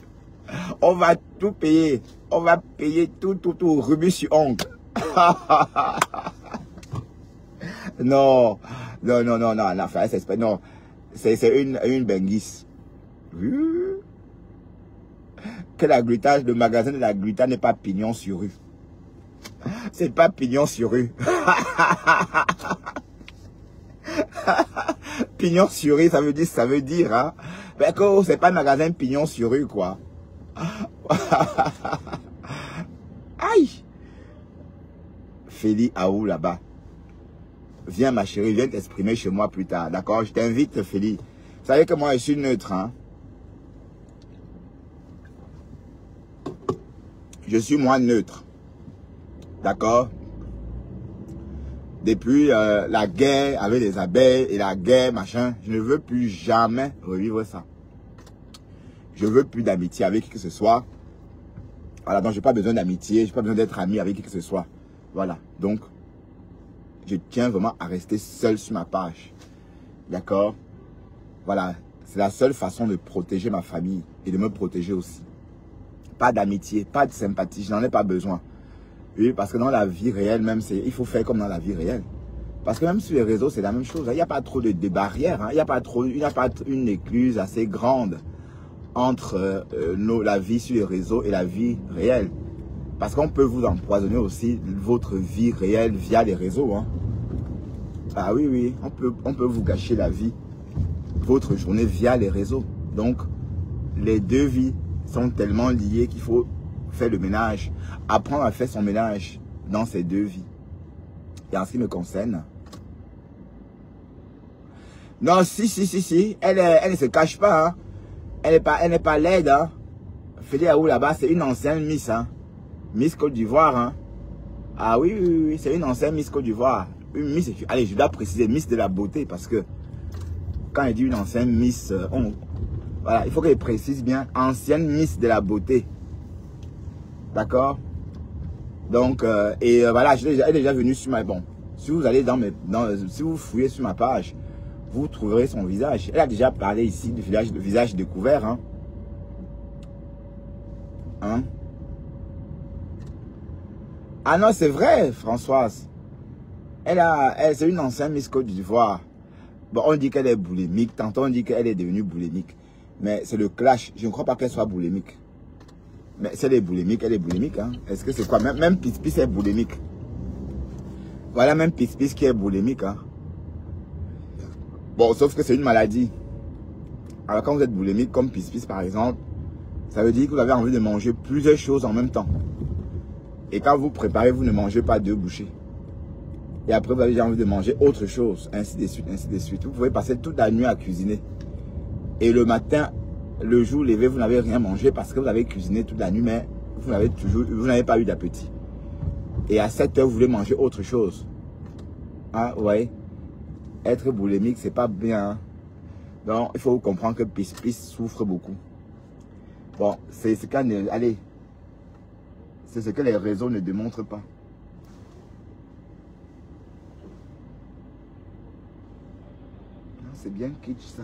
On va tout payer. On va payer tout, rubis sur ongle. Non, c'est une benguisse. Que la Glutta, le magasin de la Glutta n'est pas pignon sur rue. C'est pas pignon sur rue. Pignon sur rue, ça veut dire, hein. C'est pas un magasin pignon sur rue, quoi. Aïe! Feli Aou là-bas. Viens ma chérie, viens t'exprimer chez moi plus tard. D'accord? Je t'invite Feli. Vous savez que moi je suis neutre. Hein? Je suis moi neutre. D'accord? Depuis la guerre avec les abeilles et la guerre, machin, je ne veux plus jamais revivre ça. Je veux plus d'amitié avec qui que ce soit. Voilà, donc j'ai pas besoin d'amitié, j'ai pas besoin d'être ami avec qui que ce soit. Voilà, donc je tiens vraiment à rester seul sur ma page. D'accord? Voilà, c'est la seule façon de protéger ma famille et de me protéger aussi. Pas d'amitié, pas de sympathie, je n'en ai pas besoin. Oui, parce que dans la vie réelle, même, il faut faire comme dans la vie réelle. Parce que même sur les réseaux, c'est la même chose. Il n'y a pas trop de barrières. Hein. Il n'y a pas une écluse assez grande entre la vie sur les réseaux et la vie réelle. Parce qu'on peut vous empoisonner aussi votre vie réelle via les réseaux. Hein. Ah oui, oui, on peut vous gâcher la vie, votre journée via les réseaux. Donc, les deux vies sont tellement liées qu'il faut faire le ménage, apprendre à faire son ménage dans ces deux vies. Et en ce qui me concerne, non, si, elle ne se cache pas, hein. Elle n'est pas laide, hein. Feli Aou là-bas, c'est une ancienne Miss, hein. Miss Côte d'Ivoire, hein. Ah oui, oui, oui, c'est une ancienne Miss Côte d'Ivoire. Une Miss, allez, je dois préciser, Miss de la beauté, parce que quand il dit une ancienne Miss, voilà, il faut qu'elle précise bien, ancienne Miss de la beauté. D'accord? Donc, voilà, elle est déjà venue sur ma... Bon, si vous allez si vous fouillez sur ma page, vous trouverez son visage. Elle a déjà parlé ici du visage découvert. Hein? Hein? Ah non, c'est vrai, Françoise. C'est une ancienne Miss Côte d'Ivoire. Bon, on dit qu'elle est boulimique. Tantôt, on dit qu'elle est devenue boulimique. Mais c'est le clash. Je ne crois pas qu'elle soit boulimique. Mais c'est les boulimiques, elle est boulimique. Hein? Est-ce que c'est quoi? Même Pispis est boulimique. Voilà, même Pispis qui est boulimique. Hein? Bon, sauf que c'est une maladie. Alors quand vous êtes boulimique, comme Pispis par exemple, ça veut dire que vous avez envie de manger plusieurs choses en même temps. Et quand vous préparez, vous ne mangez pas 2 bouchées. Et après, vous avez envie de manger autre chose, ainsi de suite, ainsi de suite. Vous pouvez passer toute la nuit à cuisiner. Et le matin, le jour levé, vous n'avez rien mangé parce que vous avez cuisiné toute la nuit, mais vous n'avez pas eu d'appétit. Et à 7 heures, vous voulez manger autre chose. Ah, ouais. Être boulimique, c'est pas bien. Hein? Donc, il faut comprendre que Pispis souffre beaucoup. Bon, c'est ce allez, c'est ce que les réseaux ne démontrent pas. C'est bien kitsch ça.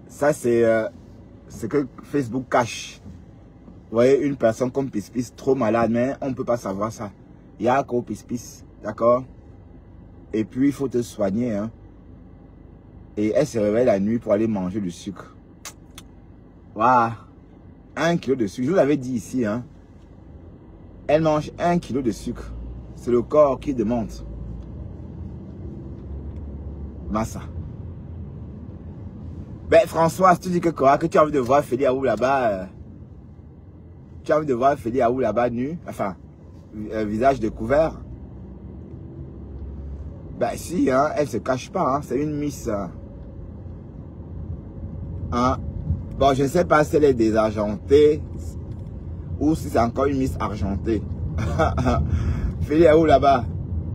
Ça, c'est ce que Facebook cache. Vous voyez, une personne comme Pispis, trop malade, mais on ne peut pas savoir ça. Il y a encore Pispis, d'accord? Et puis, il faut te soigner. Hein? Et elle se réveille la nuit pour aller manger du sucre. Waouh! 1 kilo de sucre. Je vous l'avais dit ici. Hein? Elle mange 1 kilo de sucre. C'est le corps qui demande. Massa. Ben, Françoise, tu dis que quoi? Que tu as envie de voir Feli Aou là-bas. Tu as envie de voir Feli Aou là-bas nu. Enfin, visage découvert. Ben si, hein, elle se cache pas. Hein, c'est une Miss. Hein. Bon, je ne sais pas si elle est désargentée. Ou si c'est encore une Miss argentée. Feli Aou là-bas.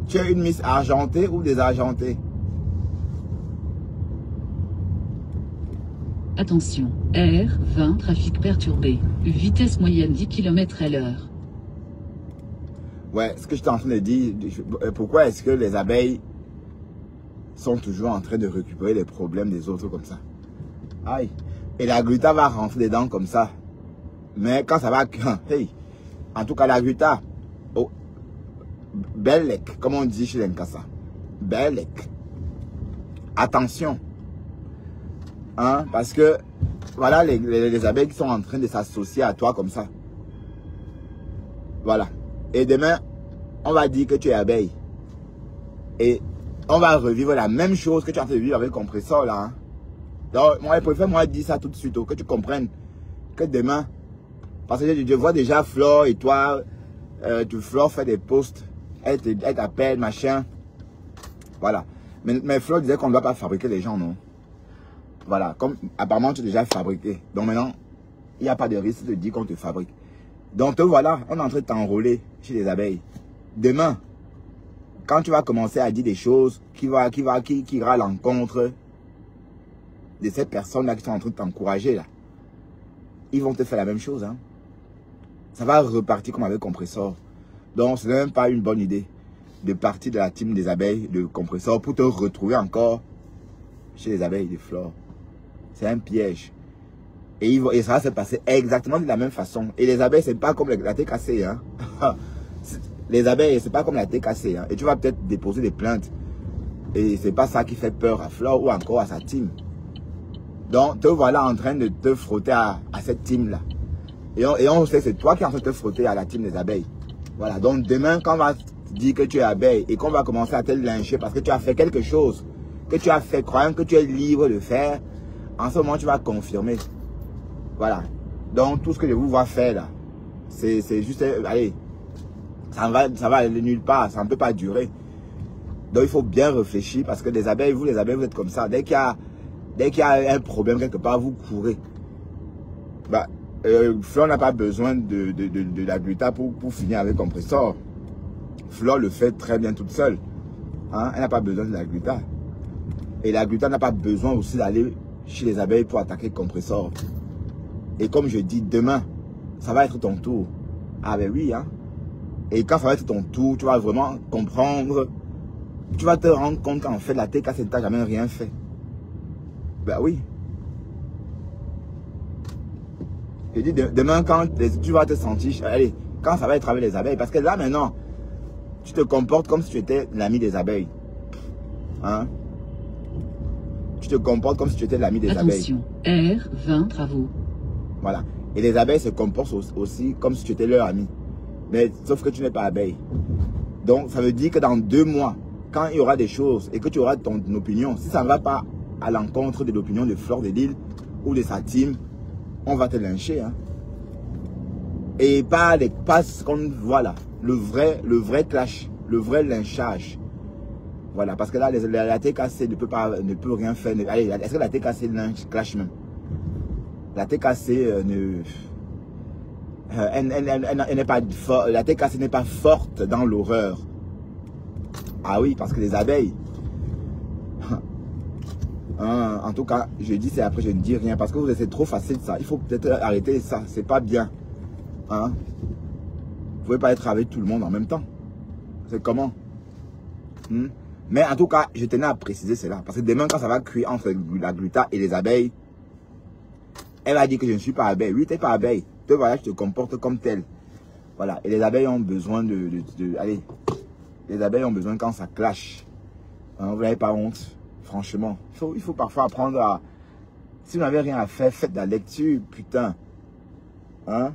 Tu es une Miss argentée ou désargentée? Attention, R20, trafic perturbé. Vitesse moyenne 10 km/h. Ouais, ce que je t'ai en train de dire, pourquoi est-ce que les abeilles sont toujours en train de récupérer les problèmes des autres comme ça? Aïe. Et la gluta va rentrer dedans comme ça. Mais quand ça va... Hey, en tout cas, la gluta... Oh, Bellec, comme on dit chez les Nkassa. Bellec. Attention. Hein, parce que, voilà, les abeilles qui sont en train de s'associer à toi comme ça. Voilà. Et demain, on va dire que tu es abeille. Et on va revivre la même chose que tu es en train de vivre avec le compresseur là. Hein. Donc, moi, je préfère moi dire ça tout de suite, que tu comprennes que demain, parce que je vois déjà Flore et toi, Flore fait des posts, elle t'appelle, machin. Voilà. Mais Flore disait qu'on ne doit pas fabriquer les gens, non? Voilà. Comme apparemment tu es déjà fabriqué. Donc maintenant, il n'y a pas de risque de dire qu'on te fabrique. Donc te voilà, on est en train de t'enrôler chez les abeilles. Demain, quand tu vas commencer à dire des choses qui ira à l'encontre de ces personnes-là qui sont en train de t'encourager, là, ils vont te faire la même chose. Hein. Ça va repartir comme avec Compressor. Donc, ce n'est même pas une bonne idée de partir de la team des abeilles de Compressor pour te retrouver encore chez les abeilles de Flore. C'est un piège. Et ça va se passer exactement de la même façon. Et les abeilles, c'est pas comme la TKC. Hein. Les abeilles, c'est pas comme la TKC. Hein. Et tu vas peut-être déposer des plaintes. Et c'est pas ça qui fait peur à Flore ou encore à sa team. Donc, te voilà en train de te frotter à cette team-là. Et on sait que c'est toi qui es en train de te frotter à la team des abeilles. Voilà. Donc, demain, quand on va te dire que tu es abeille et qu'on va commencer à te lyncher parce que tu as fait quelque chose que tu as fait croyant que tu es libre de faire, en ce moment, tu vas confirmer. Voilà. Donc, tout ce que je vous vois faire là, c'est juste, allez, ça va aller nulle part, ça ne peut pas durer. Donc, il faut bien réfléchir parce que les abeilles, vous êtes comme ça. Dès qu'il y a un problème quelque part, vous courez. Bah, Flore n'a pas besoin de la gluta pour finir avec Compressor. Flore le fait très bien toute seule. Hein? Elle n'a pas besoin de la gluta. Et la gluta n'a pas besoin aussi d'aller chez les abeilles pour attaquer Compressor. Et comme je dis, demain, ça va être ton tour. Ah ben oui, hein. Et quand ça va être ton tour, tu vas vraiment comprendre. Tu vas te rendre compte qu'en fait, la TKC ne t'a jamais rien fait. Ben oui. Je dis, demain, quand tu vas te sentir, allez, quand ça va être avec les abeilles, parce que là, maintenant, tu te comportes comme si tu étais l'ami des abeilles. Hein? Tu te comportes comme si tu étais l'ami des abeilles. Attention, R20 travaux. Voilà. Et les abeilles se comportent aussi comme si tu étais leur ami. Mais sauf que tu n'es pas abeille. Donc, ça veut dire que dans 2 mois, quand il y aura des choses et que tu auras ton opinion, si ça ne va pas à l'encontre de l'opinion de Flore de Lille ou de sa team, on va te lyncher. Hein. Et pas ce qu'on voit là. Le vrai clash, le vrai lynchage. Voilà, parce que là, la TKC ne peut rien faire. Allez, est-ce que la TKC clash même? La TKC elle n'est pas forte. La TKC n'est pas forte dans l'horreur. Ah oui, parce que les abeilles. En tout cas, je dis c'est après, je ne dis rien parce que c'est trop facile ça. Il faut peut-être arrêter ça. C'est pas bien. Hein? Vous pouvez pas être avec tout le monde en même temps. C'est comment? Mais en tout cas, je tenais à préciser cela. Parce que demain, quand ça va cuire entre la gluta et les abeilles, elle va dire que je ne suis pas abeille. Oui, tu n'es pas abeille. Te voilà, je te comporte comme tel. Voilà. Et les abeilles ont besoin allez. Les abeilles ont besoin quand ça clash. Hein, vous n'avez pas honte. Franchement. Il faut parfois apprendre à... Si vous n'avez rien à faire, faites de la lecture. Putain. Hein?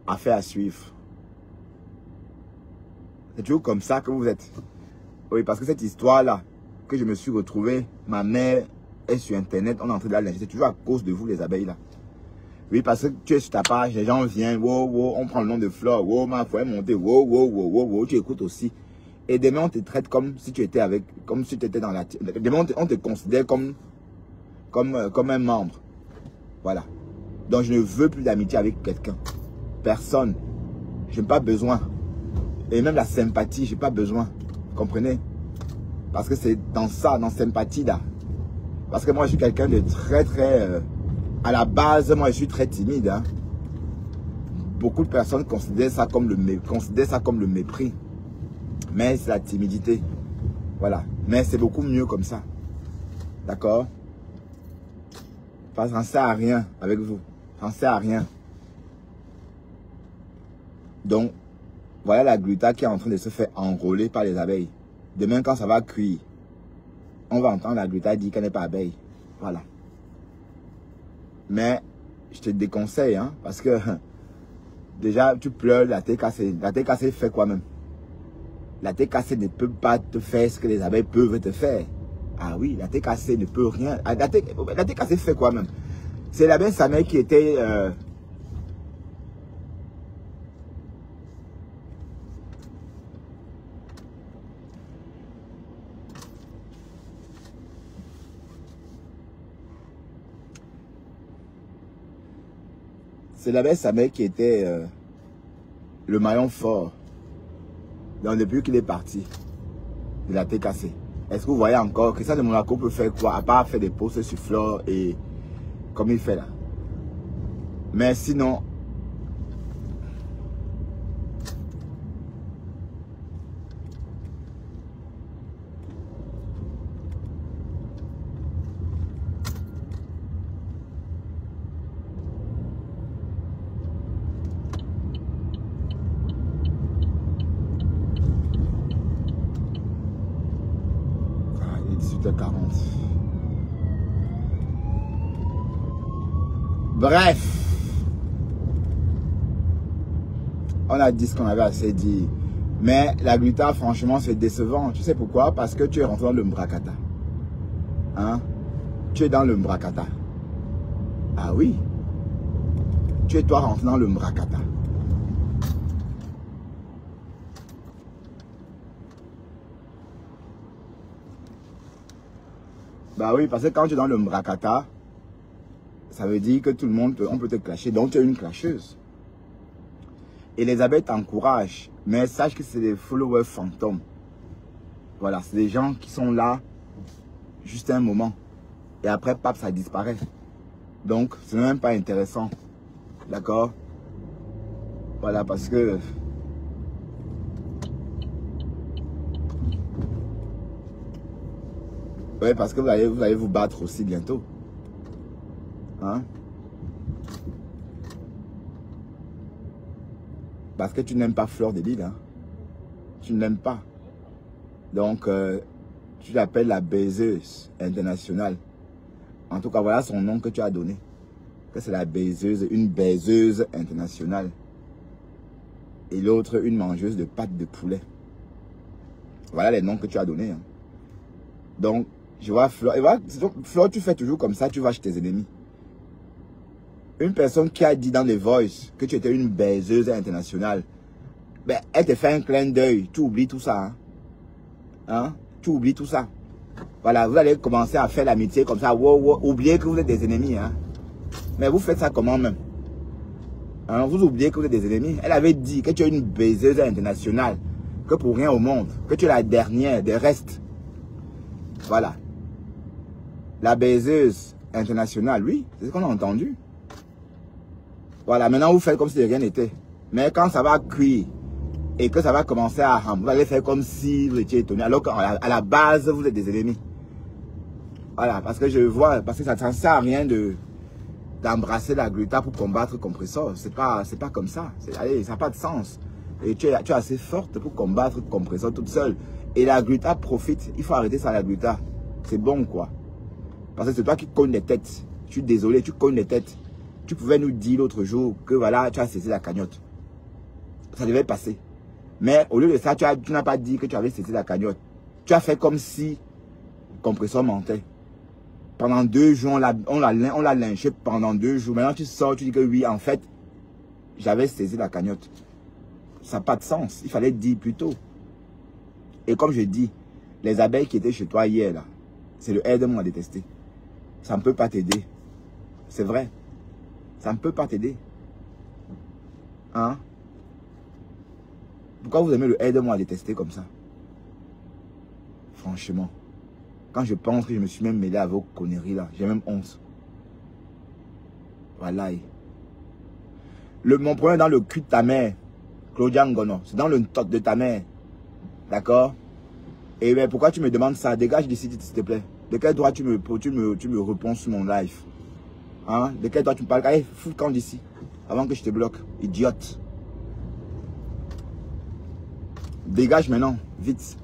Affaire à suivre. C'est toujours comme ça que vous êtes. Oui, parce que cette histoire-là, que je me suis retrouvé, ma mère est sur Internet, on est en train de la lyncher. C'est toujours à cause de vous, les abeilles, là. Oui, parce que tu es sur ta page, les gens viennent, wow, wow, on prend le nom de Flore, wow, ma foi est montée, wow, wow, wow, wow, wow, tu écoutes aussi. Et demain, on te traite comme si tu étais avec, comme si tu étais dans la... Demain, on te considère comme un membre. Voilà. Donc, je ne veux plus d'amitié avec quelqu'un. Personne. Je n'ai pas besoin. Et même la sympathie, je n'ai pas besoin. Vous comprenez? Parce que c'est dans ça, dans sympathie là. Parce que moi, je suis quelqu'un de très, à la base, moi, je suis très timide. Hein. Beaucoup de personnes considèrent ça comme le mépris. Mais c'est la timidité. Voilà. Mais c'est beaucoup mieux comme ça. D'accord? Parce que ça ne sert à rien avec vous. Ça ne sert à rien. Donc, voilà la gluta qui est en train de se faire enrôler par les abeilles. Demain, quand ça va cuire, on va entendre la gluta dire qu'elle n'est pas abeille. Voilà. Mais, je te déconseille, hein, parce que déjà, tu pleures la TKC. La TKC fait quoi même? La TKC ne peut pas te faire ce que les abeilles peuvent te faire. Ah oui, la TKC ne peut rien. La TKC fait quoi même? C'est la belle sa mère qui était... C'est la belle sa mère qui était le maillon fort. Donc depuis qu'il est parti de la TKC. Est-ce que vous voyez encore que ça de Monaco peut faire quoi? À part faire des posts sur Flore et comme il fait là. Mais sinon... Il est 18h40. Bref. On a dit ce qu'on avait assez dit. Mais la gluta, franchement, c'est décevant. Tu sais pourquoi? Parce que tu es rentré dans le Mbrakata. Hein? Tu es dans le Mbrakata. Ah oui. Tu es toi rentré dans le Mbrakata. Bah oui, parce que quand tu es dans le Mbrakata, ça veut dire que tout le monde, on peut te clasher. Donc tu es une clasheuse. Elisabeth t'encourage, mais sache que c'est des followers fantômes. Voilà, c'est des gens qui sont là juste un moment. Et après, pap, ça disparaît. Donc, c'est même pas intéressant. D'accord? Voilà, parce que... Oui, parce que vous allez vous battre aussi bientôt. Hein? Parce que tu n'aimes pas Flore de Lille. Hein? Tu ne l'aimes pas. Donc, tu l'appelles la baiseuse internationale. En tout cas, voilà son nom que tu as donné. Que c'est la baiseuse, une baiseuse internationale. Et l'autre, une mangeuse de pâtes de poulet. Voilà les noms que tu as donnés. Hein. Donc, je vois Flore. Et voilà, Flore, tu fais toujours comme ça, tu vas chez tes ennemis. Une personne qui a dit dans les voices que tu étais une baiseuse internationale, ben, elle te fait un clin d'œil. Tu oublies tout ça. Hein? Hein? Tu oublies tout ça. Voilà, vous allez commencer à faire l'amitié comme ça. Wow, wow. Oubliez que vous êtes des ennemis. Hein? Mais vous faites ça comment même? Hein? Vous oubliez que vous êtes des ennemis. Elle avait dit que tu es une baiseuse internationale. Que pour rien au monde. Que tu es la dernière des restes. Voilà. La baiseuse internationale, oui. C'est ce qu'on a entendu. Voilà, maintenant vous faites comme si de rien n'était. Mais quand ça va cuire et que ça va commencer à rendre, vous allez faire comme si vous étiez étonné. Alors qu'à la base, vous êtes des ennemis. Voilà, parce que je vois, parce que ça ne sert à rien d'embrasser la gluta pour combattre Compressor. C'est pas comme ça. Allez, ça n'a pas de sens. Et tu es assez forte pour combattre Compressor toute seule. Et la gluta profite. Il faut arrêter ça, la gluta. C'est bon, quoi. Parce que c'est toi qui cognes les têtes. Je suis désolé, tu cognes les têtes. Tu pouvais nous dire l'autre jour que voilà, tu as saisi la cagnotte. Ça devait passer. Mais au lieu de ça, tu n'as pas dit que tu avais saisi la cagnotte. Tu as fait comme si Compressor mentait. Pendant 2 jours, on l'a lynché pendant 2 jours. Maintenant, tu sors, tu dis que oui, en fait, j'avais saisi la cagnotte. Ça n'a pas de sens. Il fallait dire plus tôt. Et comme je dis, les abeilles qui étaient chez toi hier, là, c'est le aide-moi à détester. Ça ne peut pas t'aider. C'est vrai. Ça ne peut pas t'aider. Hein? Pourquoi vous aimez le aide-moi à détester comme ça? Franchement. Quand je pense que je me suis même mêlé à vos conneries là, j'ai même honte. Voilà. Mon problème est dans le cul de ta mère, Claudia Ngono. C'est dans le toc de ta mère. D'accord? Et bien, pourquoi tu me demandes ça? Dégage d'ici, s'il te plaît. De quel droit tu me réponds sur mon live? Hein? De quel droit tu me parles? Allez, fous le camp d'ici. Avant que je te bloque. Idiote. Dégage maintenant. Vite.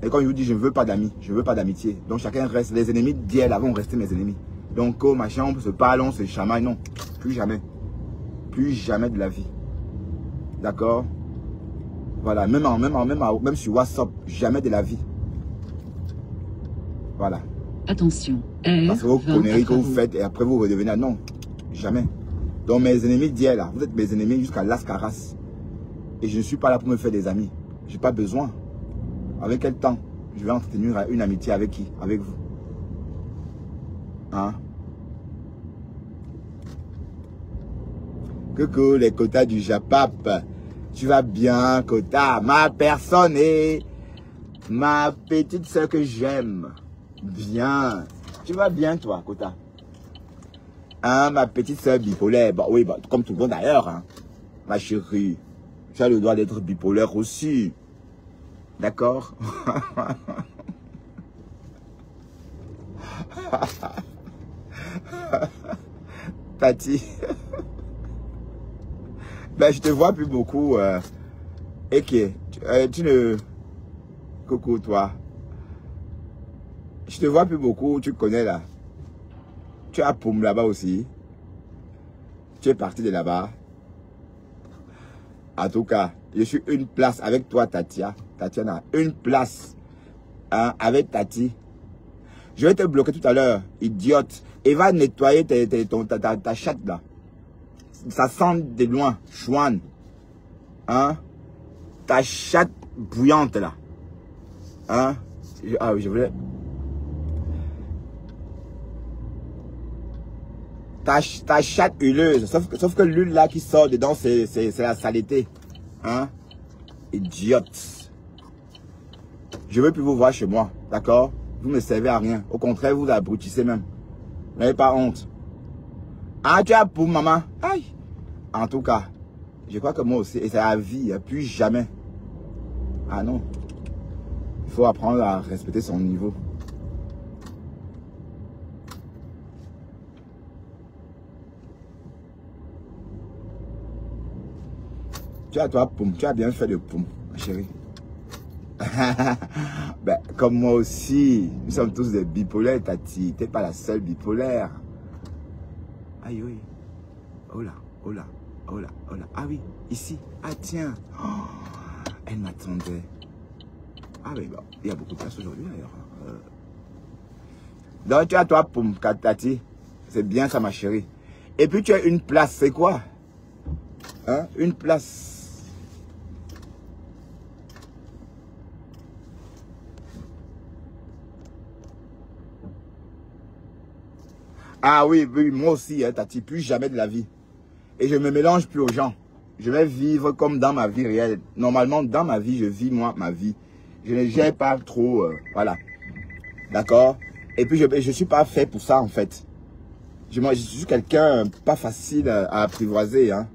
Et quand je vous dis, je ne veux pas d'amis. Je ne veux pas d'amitié. Donc chacun reste. Les ennemis d'hier là vont rester mes ennemis. Donc, oh, machin, on se parle, on se chamaille. Non. Plus jamais. Plus jamais de la vie. D'accord? Voilà. Même sur WhatsApp. Jamais de la vie. Voilà. Attention, Parce que vos R20 conneries que vous travaux. faites et après vous redevenez... Non, jamais. Donc mes ennemis d'hier là, vous êtes mes ennemis jusqu'à l'ascaras. Et je ne suis pas là pour me faire des amis. Je n'ai pas besoin. Avec quel temps je vais entretenir une amitié avec qui? Avec vous. Hein? Coucou les quotas du Japap. Tu vas bien, quota? Ma personne est ma petite soeur que j'aime. Bien. Tu vas bien toi, quota? Hein, ma petite soeur bipolaire. Bah oui, bah, comme tout le monde d'ailleurs. Hein. Ma chérie. Tu as le droit d'être bipolaire aussi. D'accord? Tati. Ben, je te vois plus beaucoup. Et que tu ne... Coucou, toi. Je te vois plus beaucoup. Tu connais là. Tu as Poum là-bas aussi. Tu es parti de là-bas. En tout cas, je suis une place avec toi, Tatiana. Une place hein, avec Tati. Je vais te bloquer tout à l'heure, idiote. Et va nettoyer ta chatte là. Ça sent de loin, chouane. Hein? Ta chatte bouillante là. Hein? Ah oui, je voulais... Ta chatte huileuse. Sauf que l'huile là qui sort dedans, c'est la saleté. Hein? Idiote. Je veux plus vous voir chez moi. D'accord? Vous ne servez à rien. Au contraire, vous abrutissez même. Vous n'avez pas honte. Ah, tu as pour maman. Aïe. En tout cas, je crois que moi aussi, et c'est la vie, plus jamais. Ah non. Il faut apprendre à respecter son niveau. Tu as toi, poum, tu as bien fait de poum, ma chérie. Ben, comme moi aussi, nous sommes tous des bipolaires, Tati. T'es pas la seule bipolaire. Aïe, oui. Oh là, oh là, oh là, oh là. Ah oui, ici. Ah tiens. Oh, elle m'attendait. Ah oui, bon, il y a beaucoup de place aujourd'hui d'ailleurs. Donc tu as toi, poum, Tati. C'est bien ça, ma chérie. Et puis tu as une place, c'est quoi? Hein? Une place. Ah oui, oui, moi aussi, hein, Tati, plus jamais de la vie. Et je ne me mélange plus aux gens. Je vais vivre comme dans ma vie réelle. Normalement, dans ma vie, je vis moi ma vie. Je ne gère pas trop, voilà. D'accord? Et puis, je ne suis pas fait pour ça, en fait. Je suis quelqu'un pas facile à apprivoiser, hein.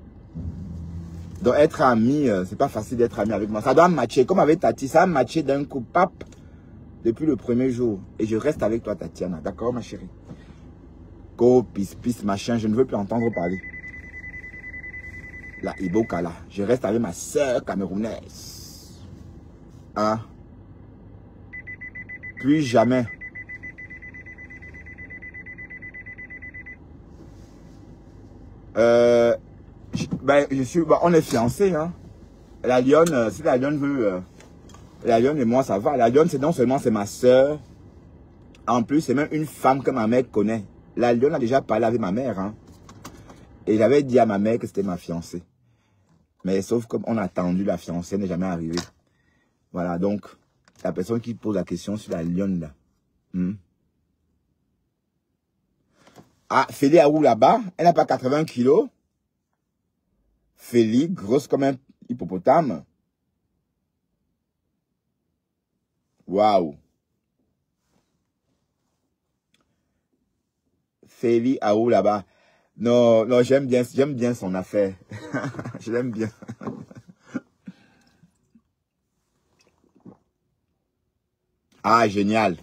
Donc, être ami, c'est pas facile d'être ami avec moi. Ça doit matcher, comme avec Tati, ça a matché d'un coup, pap, depuis le premier jour. Et je reste avec toi, Tatiana. D'accord, ma chérie? Go, pis, machin, je ne veux plus entendre parler. La Iboka, là. Je reste avec ma soeur camerounaise. Hein? Plus jamais. On est fiancés, hein. La lionne, si la lionne veut... la lionne et moi, ça va. La lionne, c'est non seulement c'est ma soeur. En plus, c'est même une femme que ma mère connaît. La lionne a déjà parlé avec ma mère, hein. Et j'avais dit à ma mère que c'était ma fiancée. Mais sauf comme on a attendu, la fiancée n'est jamais arrivée. Voilà, donc, la personne qui pose la question sur la lionne, là. Ah, Félie a où là-bas? Elle n'a pas 80 kilos. Félie, grosse comme un hippopotame. Waouh. Félie a où là-bas? Non, non, j'aime bien son affaire. Je l'aime bien. Ah, génial.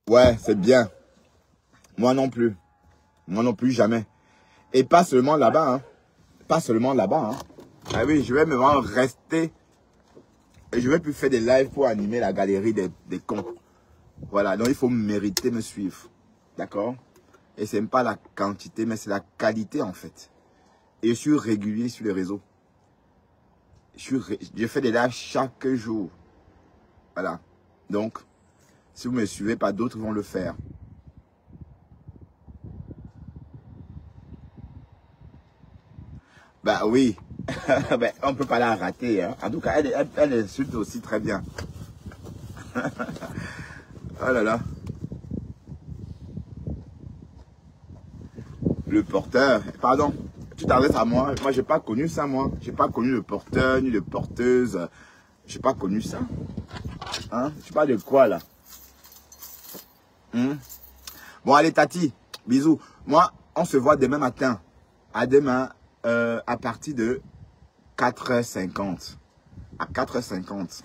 Ouais, c'est bien. Moi non plus. Moi non plus, jamais. Et pas seulement là-bas, hein. Pas seulement là-bas, hein. Ah oui, je vais vraiment rester. Et je vais plus faire des lives pour animer la galerie des cons. Voilà, donc il faut mériter me suivre. D'accord? Et c'est même pas la quantité, mais c'est la qualité en fait. Et je suis régulier sur les réseaux. Je fais des lives chaque jour. Voilà. Donc, si vous ne me suivez pas, d'autres vont le faire. Bah oui. Ben, on ne peut pas la rater. Hein. En tout cas, elle insulte aussi très bien. Oh là là. Le porteur. Pardon. Tu t'adresses à moi. Moi, j'ai pas connu ça, moi. J'ai pas connu le porteur, ni le porteuse. J'ai pas connu ça. Hein? Tu parles de quoi, là? Bon, allez, Tati. Bisous. Moi, on se voit demain matin. À demain, à partir de 4h50. À 4h50.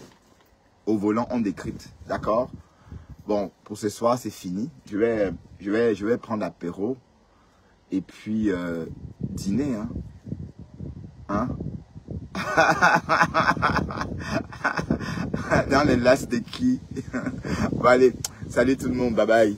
Au volant, on décrypte. D'accord? Bon, pour ce soir, c'est fini. Je vais prendre l'apéro. Et puis, dîner, hein. Hein? Dans les lasses de qui? Bon, allez, salut tout le monde, bye bye.